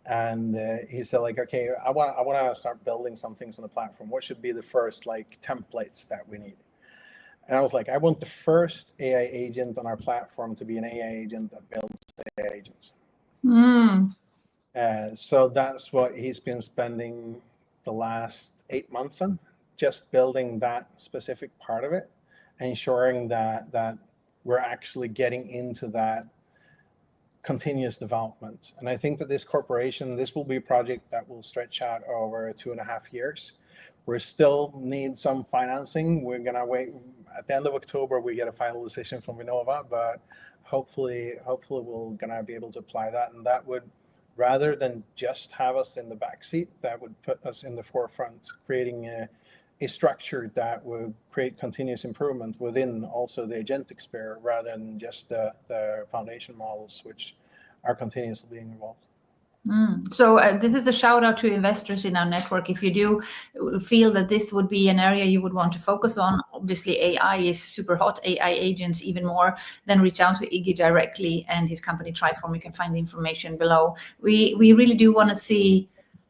S2: and he said like, okay, I want to start building some things on the platform. What should be the first like templates that we need? And I was like, I want the first AI agent on our platform to be an AI agent that builds AI agents. So that's what he's been spending the last 8 months on, just building that specific part of it, ensuring that we're actually getting into that continuous development. And I think that this will be a project that will stretch out over 2.5 years. We still need some financing. We're gonna wait. At the end of October, we get a final decision from Vinnova, but hopefully we're gonna be able to apply that. And that would, rather than just have us in the backseat, that would put us in the forefront, creating a structure that would create continuous improvement within also the agentic sphere, rather than just the foundation models, which are continuously being evolved.
S1: So this is a shout out to investors in our network. If you do feel that this would be an area you would want to focus on, obviously AI is super hot, AI agents even more, then reach out to Iggy directly and his company Triform. You can find the information below. We really do want to see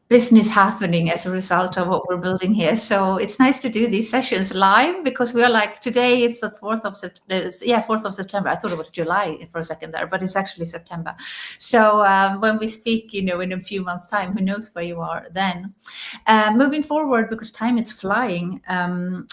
S1: business happening as a result of what we're building here. So it's nice to do these sessions live, because we are like, today it's the 4th of September. Yeah, 4th of September. I thought it was July for a second there, but it's actually September. So when we speak, in a few months' time, who knows where you are then. Moving forward, because time is flying,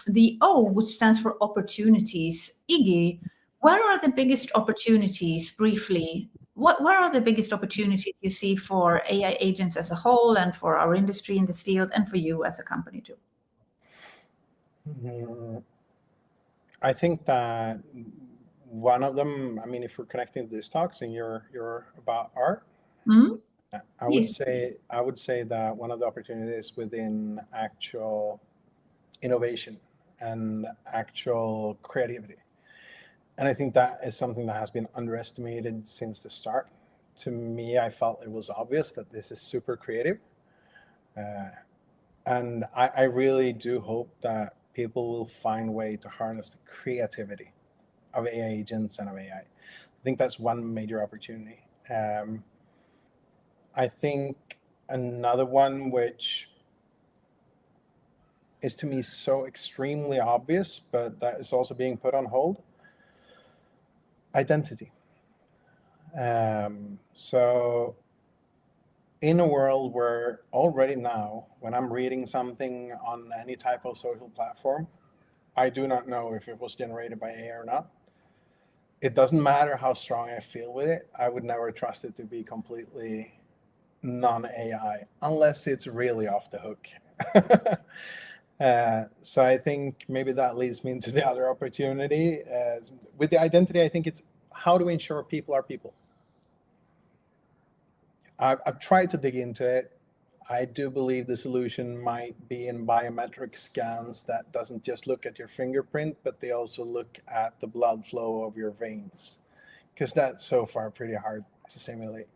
S1: the O, which stands for opportunities. Iggy, where are the biggest opportunities, briefly? Where are the biggest opportunities you see for AI agents as a whole, and for our industry in this field, and for you as a company too?
S2: I think that one of them, I mean, if we're connecting these talks and you're about art, I would say that one of the opportunities within actual innovation and actual creativity. And I think that is something that has been underestimated since the start. To me, I felt it was obvious that this is super creative. And I really do hope that people will find a way to harness the creativity of AI agents and of AI. I think that's one major opportunity. I think another one, which is to me so extremely obvious, but that is also being put on hold, identity. So in a world where already now, when I'm reading something on any type of social platform, I do not know if it was generated by AI or not. It doesn't matter how strong I feel with it. I would never trust it to be completely non-AI, unless it's really off the hook. So I think maybe that leads me into the other opportunity. With the identity, I think it's how do we ensure people are people? I've tried to dig into it. I do believe the solution might be in biometric scans that doesn't just look at your fingerprint, but they also look at the blood flow of your veins, because that's so far pretty hard to simulate.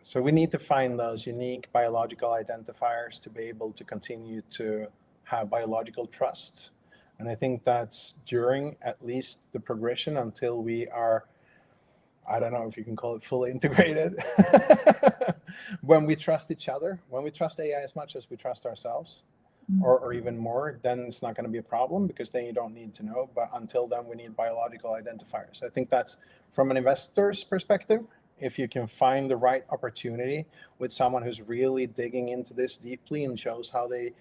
S2: So we need to find those unique biological identifiers to be able to continue to have biological trust. And I think that's during at least the progression until we are, I don't know if you can call it fully integrated, when we trust each other, when we trust AI as much as we trust ourselves, or even more, then it's not going to be a problem, because then you don't need to know. But until then, we need biological identifiers. I think that's from an investor's perspective. If you can find the right opportunity with someone who's really digging into this deeply and shows how they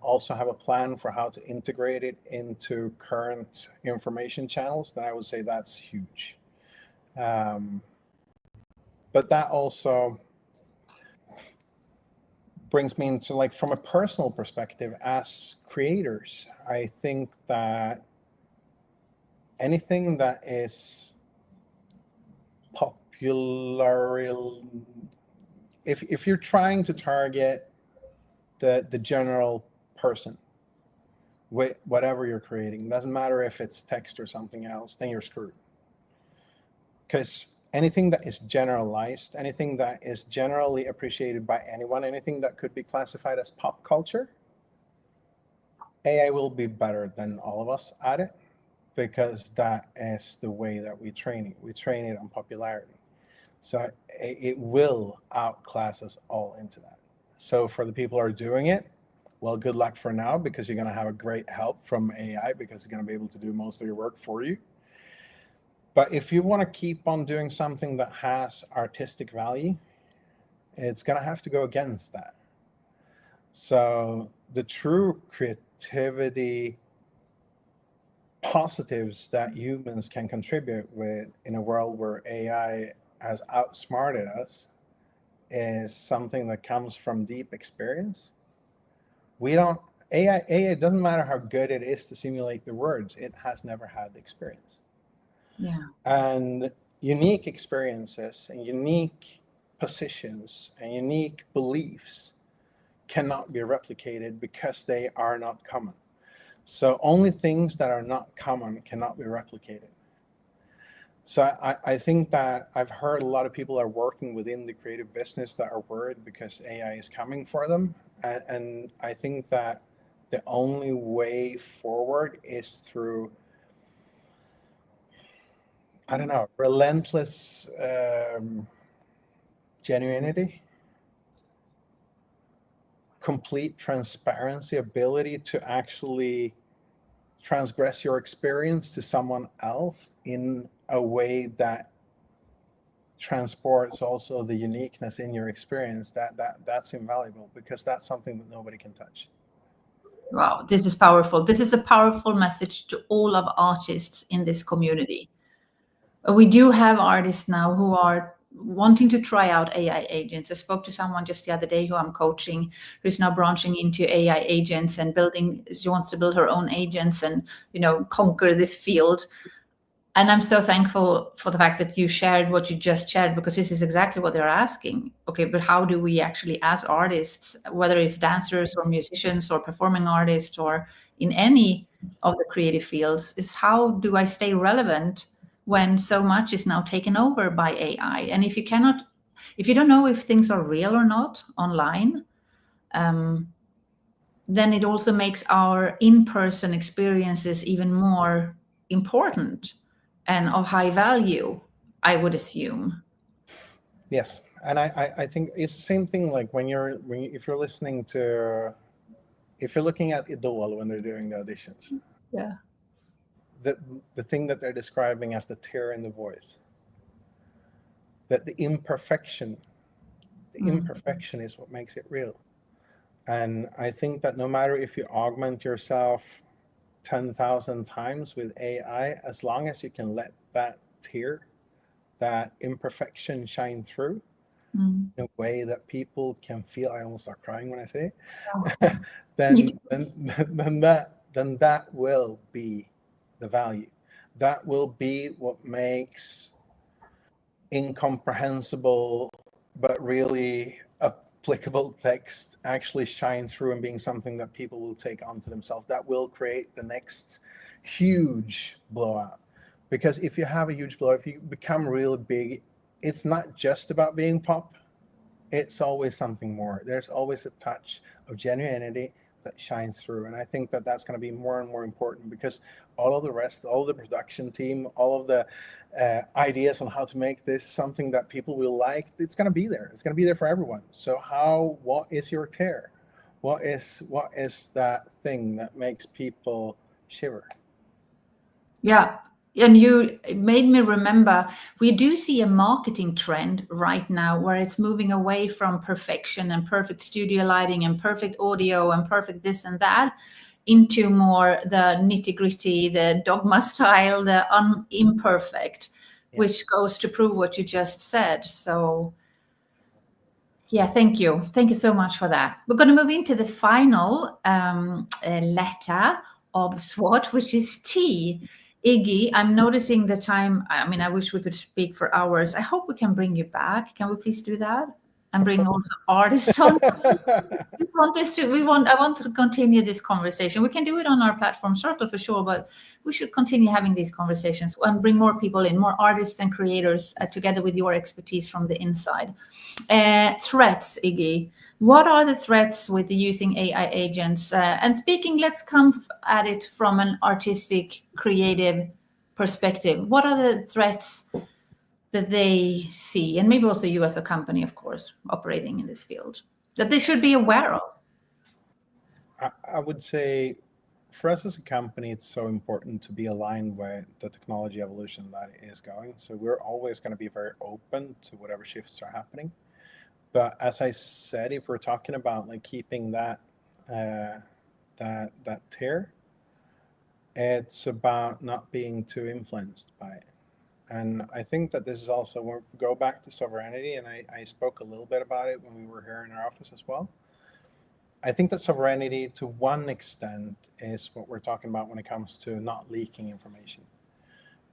S2: also have a plan for how to integrate it into current information channels, then I would say that's huge. But that also brings me into, like, from a personal perspective, as creators, I think that anything that is popular, if you're trying to target the general person with whatever you're creating, doesn't matter if it's text or something else, then you're screwed. Because anything that is generalized, anything that is generally appreciated by anyone, anything that could be classified as pop culture, AI will be better than all of us at it, because that is the way that we train it. We train it on popularity. So it will outclass us all into that. So for the people who are doing it, well, good luck for now, because you're going to have a great help from AI, because it's going to be able to do most of your work for you. But if you want to keep on doing something that has artistic value, it's going to have to go against that. So the true creativity positives that humans can contribute with in a world where AI has outsmarted us is something that comes from deep experience. We don't, AI doesn't matter how good it is to simulate the words, it has never had the experience.
S1: Yeah.
S2: And unique experiences and unique positions and unique beliefs cannot be replicated because they are not common. So only things that are not common cannot be replicated. So I think that I've heard a lot of people are working within the creative business that are worried because AI is coming for them. And I think that the only way forward is through, I don't know, relentless genuinity, complete transparency, ability to actually transgress your experience to someone else in a way that transports also the uniqueness in your experience. That's invaluable, because that's something that nobody can touch.
S1: Wow, this is powerful. This is a powerful message to all of artists in this community. We do have artists now who are wanting to try out AI agents. I spoke to someone just the other day who I'm coaching, who's now branching into AI agents and building. She wants to build her own agents and, conquer this field. And I'm so thankful for the fact that you shared what you just shared, because this is exactly what they're asking. Okay, but how do we actually, as artists, whether it's dancers or musicians or performing artists or in any of the creative fields, is how do I stay relevant when so much is now taken over by AI? And if you don't know if things are real or not online, then it also makes our in-person experiences even more important and of high value, I would assume.
S2: Yes, and I think it's the same thing. Like if you're listening to, if you're looking at Idol when they're doing the auditions,
S1: Yeah.
S2: the thing that they're describing as the tear in the voice, that the imperfection is what makes it real. And I think that no matter if you augment yourself 10,000 times with AI, as long as you can let that tear, that imperfection shine through in a way that people can feel, I almost start crying when I say it, then that will be the value. That will be what makes incomprehensible but really applicable text actually shine through and being something that people will take onto themselves. That will create the next huge blowout. Because if you have a huge blowout, if you become really big, it's not just about being pop. It's always something more. There's always a touch of genuinity that shines through. And I think that that's going to be more and more important, because all of the rest, all the production team, all of the ideas on how to make this something that people will like, it's going to be there. It's going to be there for everyone. So what is your tear? What is that thing that makes people shiver?
S1: Yeah. And you made me remember, we do see a marketing trend right now where it's moving away from perfection and perfect studio lighting and perfect audio and perfect this and that, into more the nitty gritty, the dogma style, the imperfect, which goes to prove what you just said. So yeah, thank you. Thank you so much for that. We're going to move into the final letter of SWOT, which is T. Iggy, I'm noticing the time. I mean, I wish we could speak for hours. I hope we can bring you back. Can we please do that? And
S2: Of
S1: bring
S2: course.
S1: also artists on. We want this to. We want. I want to continue this conversation. We can do it on our platform Circle for sure, but we should continue having these conversations and bring more people in, more artists and creators together with your expertise from the inside. Threats, Iggy. What are the threats with using AI agents? And speaking, let's come at it from an artistic, creative perspective. What are the threats that they see, and maybe also you as a company, of course, operating in this field, that they should be aware of?
S2: I would say for us as a company, it's so important to be aligned with the technology evolution that is going. So we're always going to be very open to whatever shifts are happening. But as I said, if we're talking about like keeping uh, that tier, it's about not being too influenced by it. And I think that this is also when we go back to sovereignty, and I spoke a little bit about it when we were here in our office as well. I think that sovereignty, to one extent, is what we're talking about when it comes to not leaking information.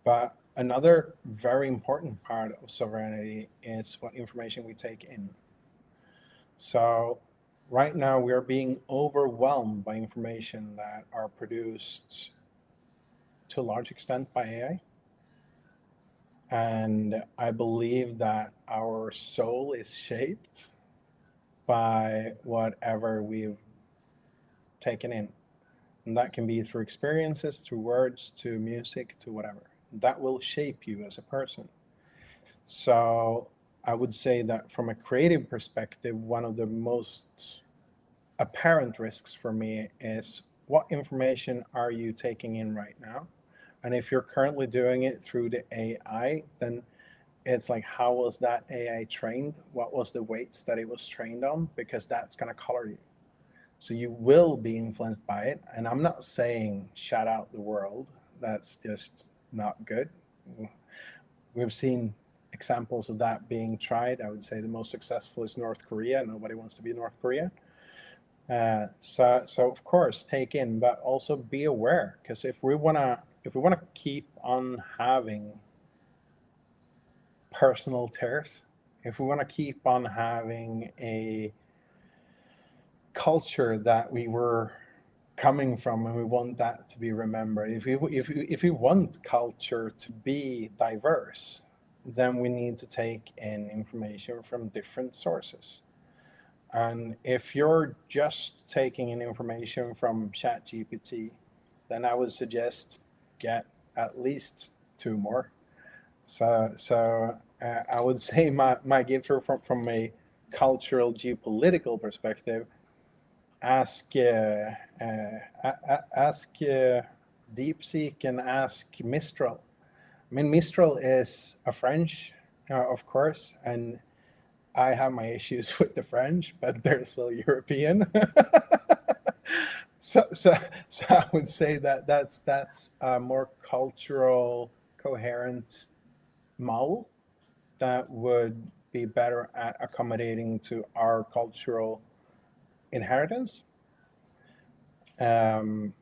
S2: But another very important part of sovereignty is what information we take in. So, right now, we are being overwhelmed by information that are produced to a large extent by AI. And I believe that our soul is shaped by whatever we've taken in. And that can be through experiences, through words, to music, to whatever. That will shape you as a person. So I would say that from a creative perspective, one of the most apparent risks for me is what information are you taking in right now? And if you're currently doing it through the AI, then it's like, how was that AI trained? What was the weights that it was trained on? Because that's going to color you. So you will be influenced by it. And I'm not saying shut out the world. That's just not good. We've seen examples of that being tried. I would say the most successful is North Korea. Nobody wants to be North Korea. So of course take in, but also be aware, because if we wanna keep on having personal tears, if we want to keep on having a culture that we were coming from, and we want that to be remembered, if we want culture to be diverse, then we need to take in information from different sources. And if you're just taking in information from ChatGPT, then I would suggest get at least two more. So I would say my gift from a cultural geopolitical perspective, ask ask DeepSeek and ask Mistral. I mean, Mistral is a French, of course, and I have my issues with the French, but they're still European. so, so, so I would say that that's a more cultural coherent model that would be better at accommodating to our cultural inheritance. Um,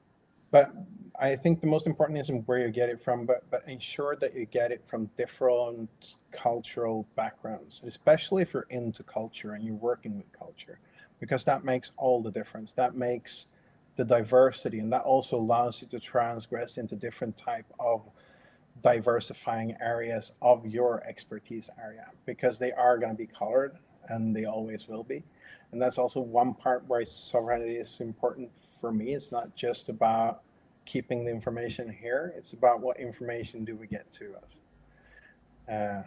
S2: but I think the most important isn't where you get it from, but ensure that you get it from different cultural backgrounds, especially if you're into culture and you're working with culture, because that makes all the difference. That makes the diversity, and that also allows you to transgress into different type of diversifying areas of your expertise area, because they are going to be colored and they always will be. And that's also one part where sovereignty is important for me. It's not just about keeping the information here, it's about what information do we get to us. uh,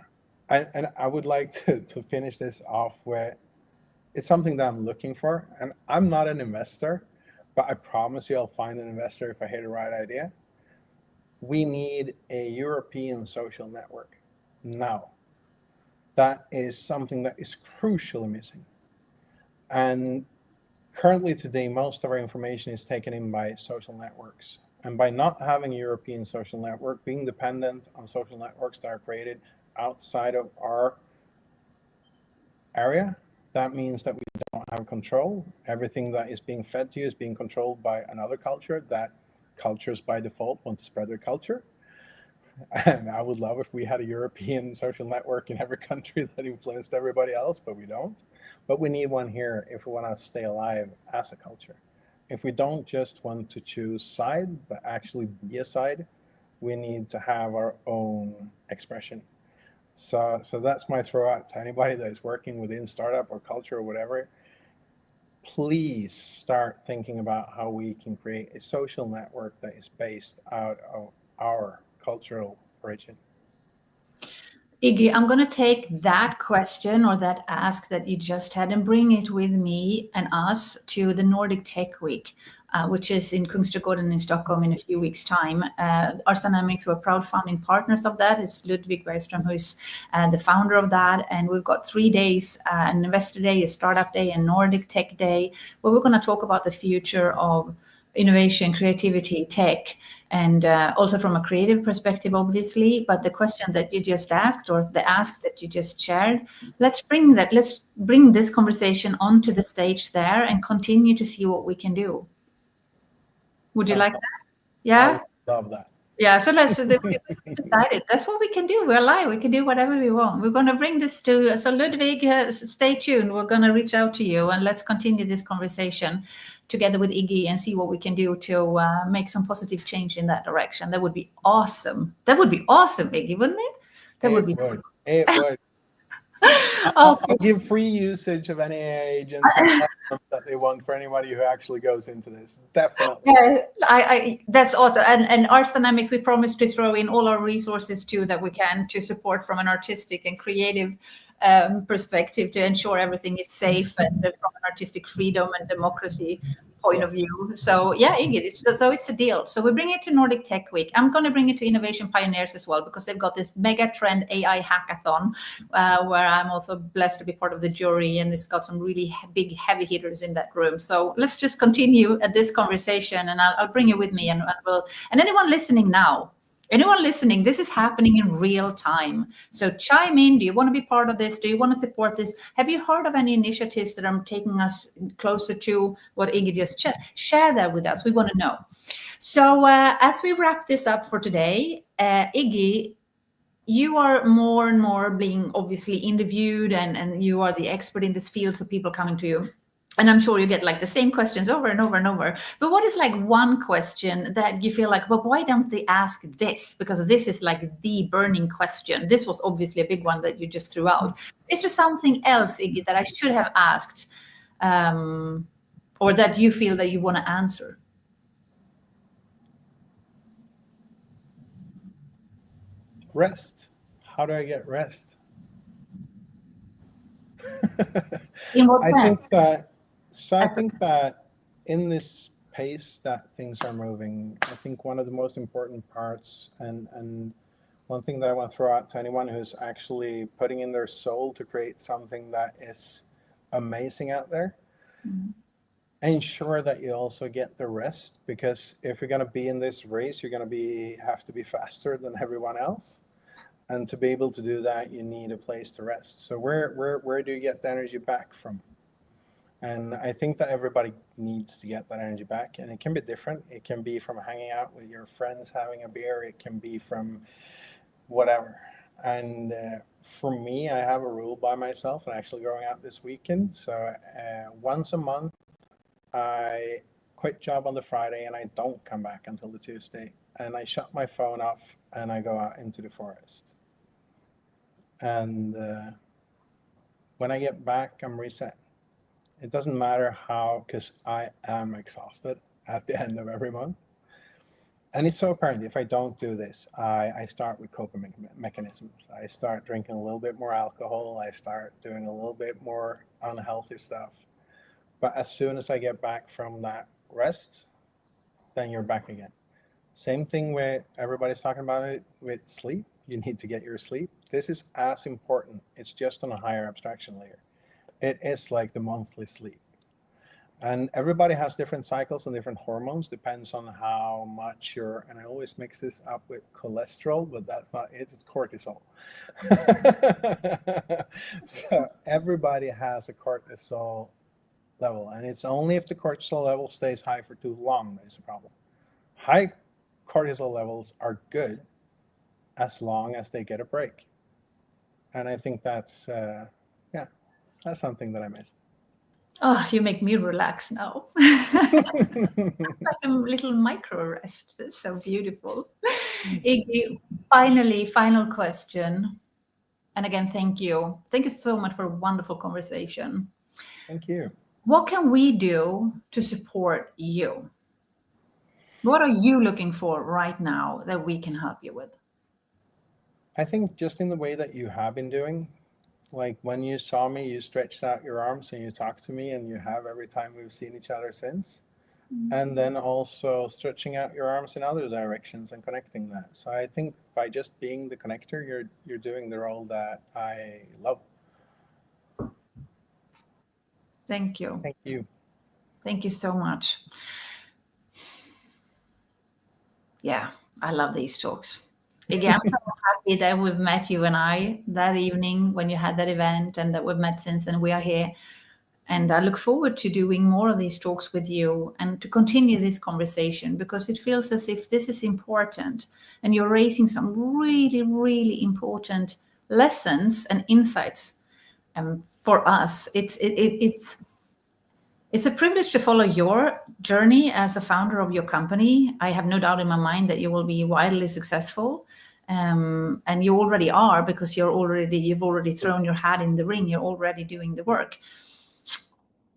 S2: and I would like to finish this off with, it's something that I'm looking for, and I'm not an investor, but I promise you I'll find an investor if I hit the right idea. We need a European social network now. That is something that is crucially missing. And currently, today, most of our information is taken in by social networks. And by not having a European social network, being dependent on social networks that are created outside of our area, that means that we don't have control. Everything that is being fed to you is being controlled by another culture. That cultures by default want to spread their culture. And I would love if we had a European social network in every country that influenced everybody else, but we don't. But we need one here if we want to stay alive as a culture. If we don't just want to choose side, but actually be a side, we need to have our own expression. So that's my throw out to anybody that is working within startup or culture or whatever. Please start thinking about how we can create a social network that is based out of our cultural origin.
S1: Iggy, I'm going to take that question or that ask that you just had and bring it with me and us to the Nordic Tech Week, which is in Kungsträdgården in Stockholm in a few weeks' time. Ars Dynamics, we're proud founding partners of that. It's Ludwig Bergström, who's the founder of that. And we've got 3 days, an Investor Day, a Startup Day, and Nordic Tech Day, where we're going to talk about the future of innovation, creativity, tech, and also from a creative perspective, obviously. But the question that you just asked, or the ask that you just shared, let's bring this conversation onto the stage there and continue to see what we can do. Would you
S2: Sounds
S1: like
S2: fun.
S1: that?
S2: I
S1: Yeah.
S2: would love that.
S1: Yeah, so we decided that's what we can do. We're live. We can do whatever we want. We're going to bring this to, so Ludwig, stay tuned. We're going to reach out to you and let's continue this conversation together with Iggy and see what we can do to make some positive change in that direction. That would be awesome. That would be awesome, Iggy, wouldn't it? That would be.
S2: It would. I'll give free usage of any AI agents and platforms that they want for anybody who actually goes into this. Definitely.
S1: Yeah, that's awesome. And Ars Dynamics, we promise to throw in all our resources too that we can to support from an artistic and creative perspective to ensure everything is safe and from an artistic freedom and democracy point of view. So yeah, Iggy, so it's a deal. So we bring it to Nordic Tech Week. I'm going to bring it to Innovation Pioneers as well, because they've got this mega trend AI hackathon where I'm also blessed to be part of the jury, and it's got some really big heavy hitters in that room. So let's just continue at this conversation, and I'll bring you with me, and anyone listening now. Anyone listening, this is happening in real time. So chime in. Do you want to be part of this? Do you want to support this? Have you heard of any initiatives that are taking us closer to what Iggy just shared? Share that with us. We want to know. So as we wrap this up for today, Iggy, you are more and more being obviously interviewed, and you are the expert in this field. So people coming to you. And I'm sure you get like the same questions over and over and over. But what is like one question that you feel like, well, why don't they ask this? Because this is like the burning question. This was obviously a big one that you just threw out. Is there something else, Iggy, that I should have asked, or that you feel that you want to answer?
S2: Rest. How do I get rest?
S1: In what
S2: I
S1: sense?
S2: think that in this pace that things are moving, I think one of the most important parts, and one thing that I want to throw out to anyone who's actually putting in their soul to create something that is amazing out there, ensure that you also get the rest, because if you're going to be in this race, you're going to have to be faster than everyone else. And to be able to do that, you need a place to rest. So where do you get the energy back from? And I think that everybody needs to get that energy back. And it can be different. It can be from hanging out with your friends, having a beer. It can be from whatever. And for me, I have a rule by myself, and actually going out this weekend. So once a month, I quit job on the Friday and I don't come back until the Tuesday. And I shut my phone off and I go out into the forest. And when I get back, I'm reset. It doesn't matter how, because I am exhausted at the end of every month. And it's so apparent if I don't do this, I start with coping mechanisms. I start drinking a little bit more alcohol. I start doing a little bit more unhealthy stuff. But as soon as I get back from that rest, then you're back again. Same thing with everybody's talking about it with sleep. You need to get your sleep. This is as important. It's just on a higher abstraction layer. It is like the monthly sleep. And everybody has different cycles and different hormones, depends on how much and I always mix this up with cholesterol, but that's not it, it's cortisol. So everybody has a cortisol level, and it's only if the cortisol level stays high for too long that is a problem. High cortisol levels are good, as long as they get a break. And I think that's that's something that I missed.
S1: Oh, you make me relax now. Like a little micro rest. That's so beautiful. Iggy, finally, final question. And again, thank you. Thank you so much for a wonderful conversation.
S2: Thank you.
S1: What can we do to support you? What are you looking for right now that we can help you with?
S2: I think just in the way that you have been doing, like when you saw me, you stretched out your arms and you talked to me, and you have every time we've seen each other since. And then also stretching out your arms in other directions and connecting that. So I think by just being the connector, you're doing the role that I love.
S1: Thank you.
S2: Thank you.
S1: Thank you so much. Yeah, I love these talks. Again, I'm so happy that we've met, you and I, that evening when you had that event, and that we've met since, and we are here. And I look forward to doing more of these talks with you and to continue this conversation, because it feels as if this is important and you're raising some really, really important lessons and insights for us. It's a privilege to follow your journey as a founder of your company. I have no doubt in my mind that you will be wildly successful. And you already are, because you've already thrown your hat in the ring. You're already doing the work.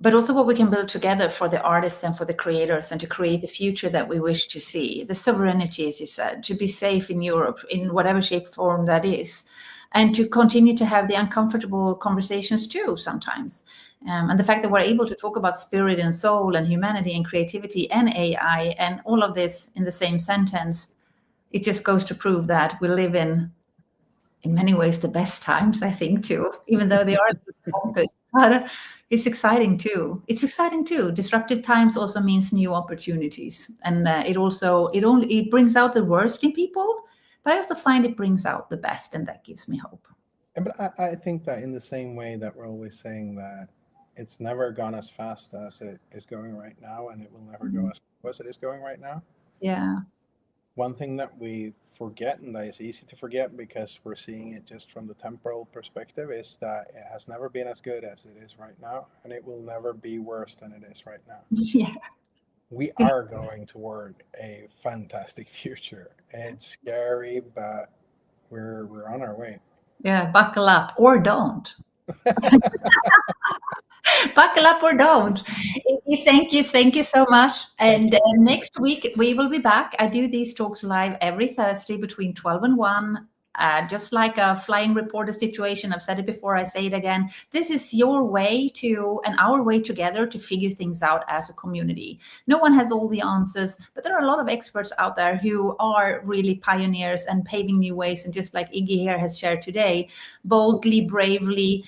S1: But also what we can build together for the artists and for the creators, and to create the future that we wish to see. The sovereignty, as you said, to be safe in Europe in whatever shape form that is, and to continue to have the uncomfortable conversations too sometimes. And the fact that we're able to talk about spirit and soul and humanity and creativity and AI and all of this in the same sentence, it just goes to prove that we live in many ways the best times, I think, too, even though they are bonkers. But it's exciting too. Disruptive times also means new opportunities, and it brings out the worst in people, but I also find it brings out the best, and that gives me hope.
S2: But I think that in the same way that we're always saying that it's never gone as fast as it is going right now, and it will never go as slow as it is going right now.
S1: Yeah.
S2: One thing that we forget, and that is easy to forget because we're seeing it just from the temporal perspective, is that it has never been as good as it is right now, and it will never be worse than it is right now.
S1: Yeah.
S2: We are going toward a fantastic future. It's scary, but we're on our way.
S1: Yeah, buckle up or don't. Buckle up or don't. Thank you so much. And next week we will be back. I do these talks live every Thursday between 12 and 1. Just like a flying reporter situation. I've said it before, I say it again. This is your way to, and our way together, to figure things out as a community. No one has all the answers, but there are a lot of experts out there who are really pioneers and paving new ways. And just like Iggy here has shared today, boldly, bravely,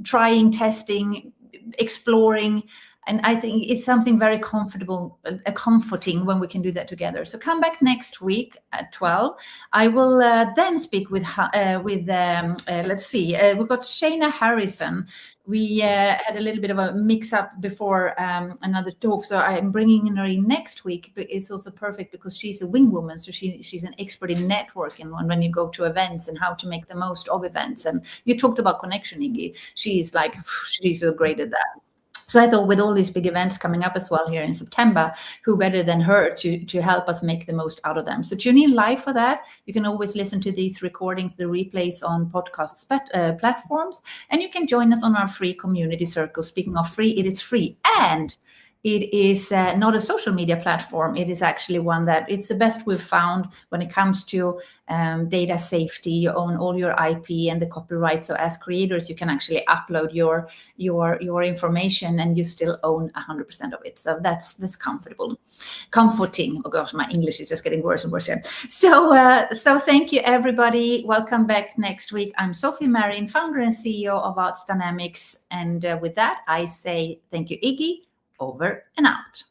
S1: trying, testing, exploring. And I think it's something very comforting when we can do that together. So come back next week at 12. I will then speak with let's see, we've got Shayna Harrison. We had a little bit of a mix-up before another talk, so I'm bringing her in next week. But it's also perfect because she's a wing woman, so she's an expert in networking when you go to events and how to make the most of events. And you talked about connection, Iggy. She's so great at that. So I thought, with all these big events coming up as well here in September, who better than her to help us make the most out of them? So tune in live for that. You can always listen to these recordings, the replays on podcast platforms, and you can join us on our free community circle. Speaking of free, it is free, and it is not a social media platform. It is actually one that it's the best we've found when it comes to data safety. You own all your IP and the copyright. So as creators, you can actually upload your information, and you still own 100% of it. So that's comforting. Oh gosh, my English is just getting worse and worse here. So thank you, everybody. Welcome back next week. I'm Sophie Marin, founder and CEO of Arts Dynamics. And with that, I say thank you, Iggy. Over and out.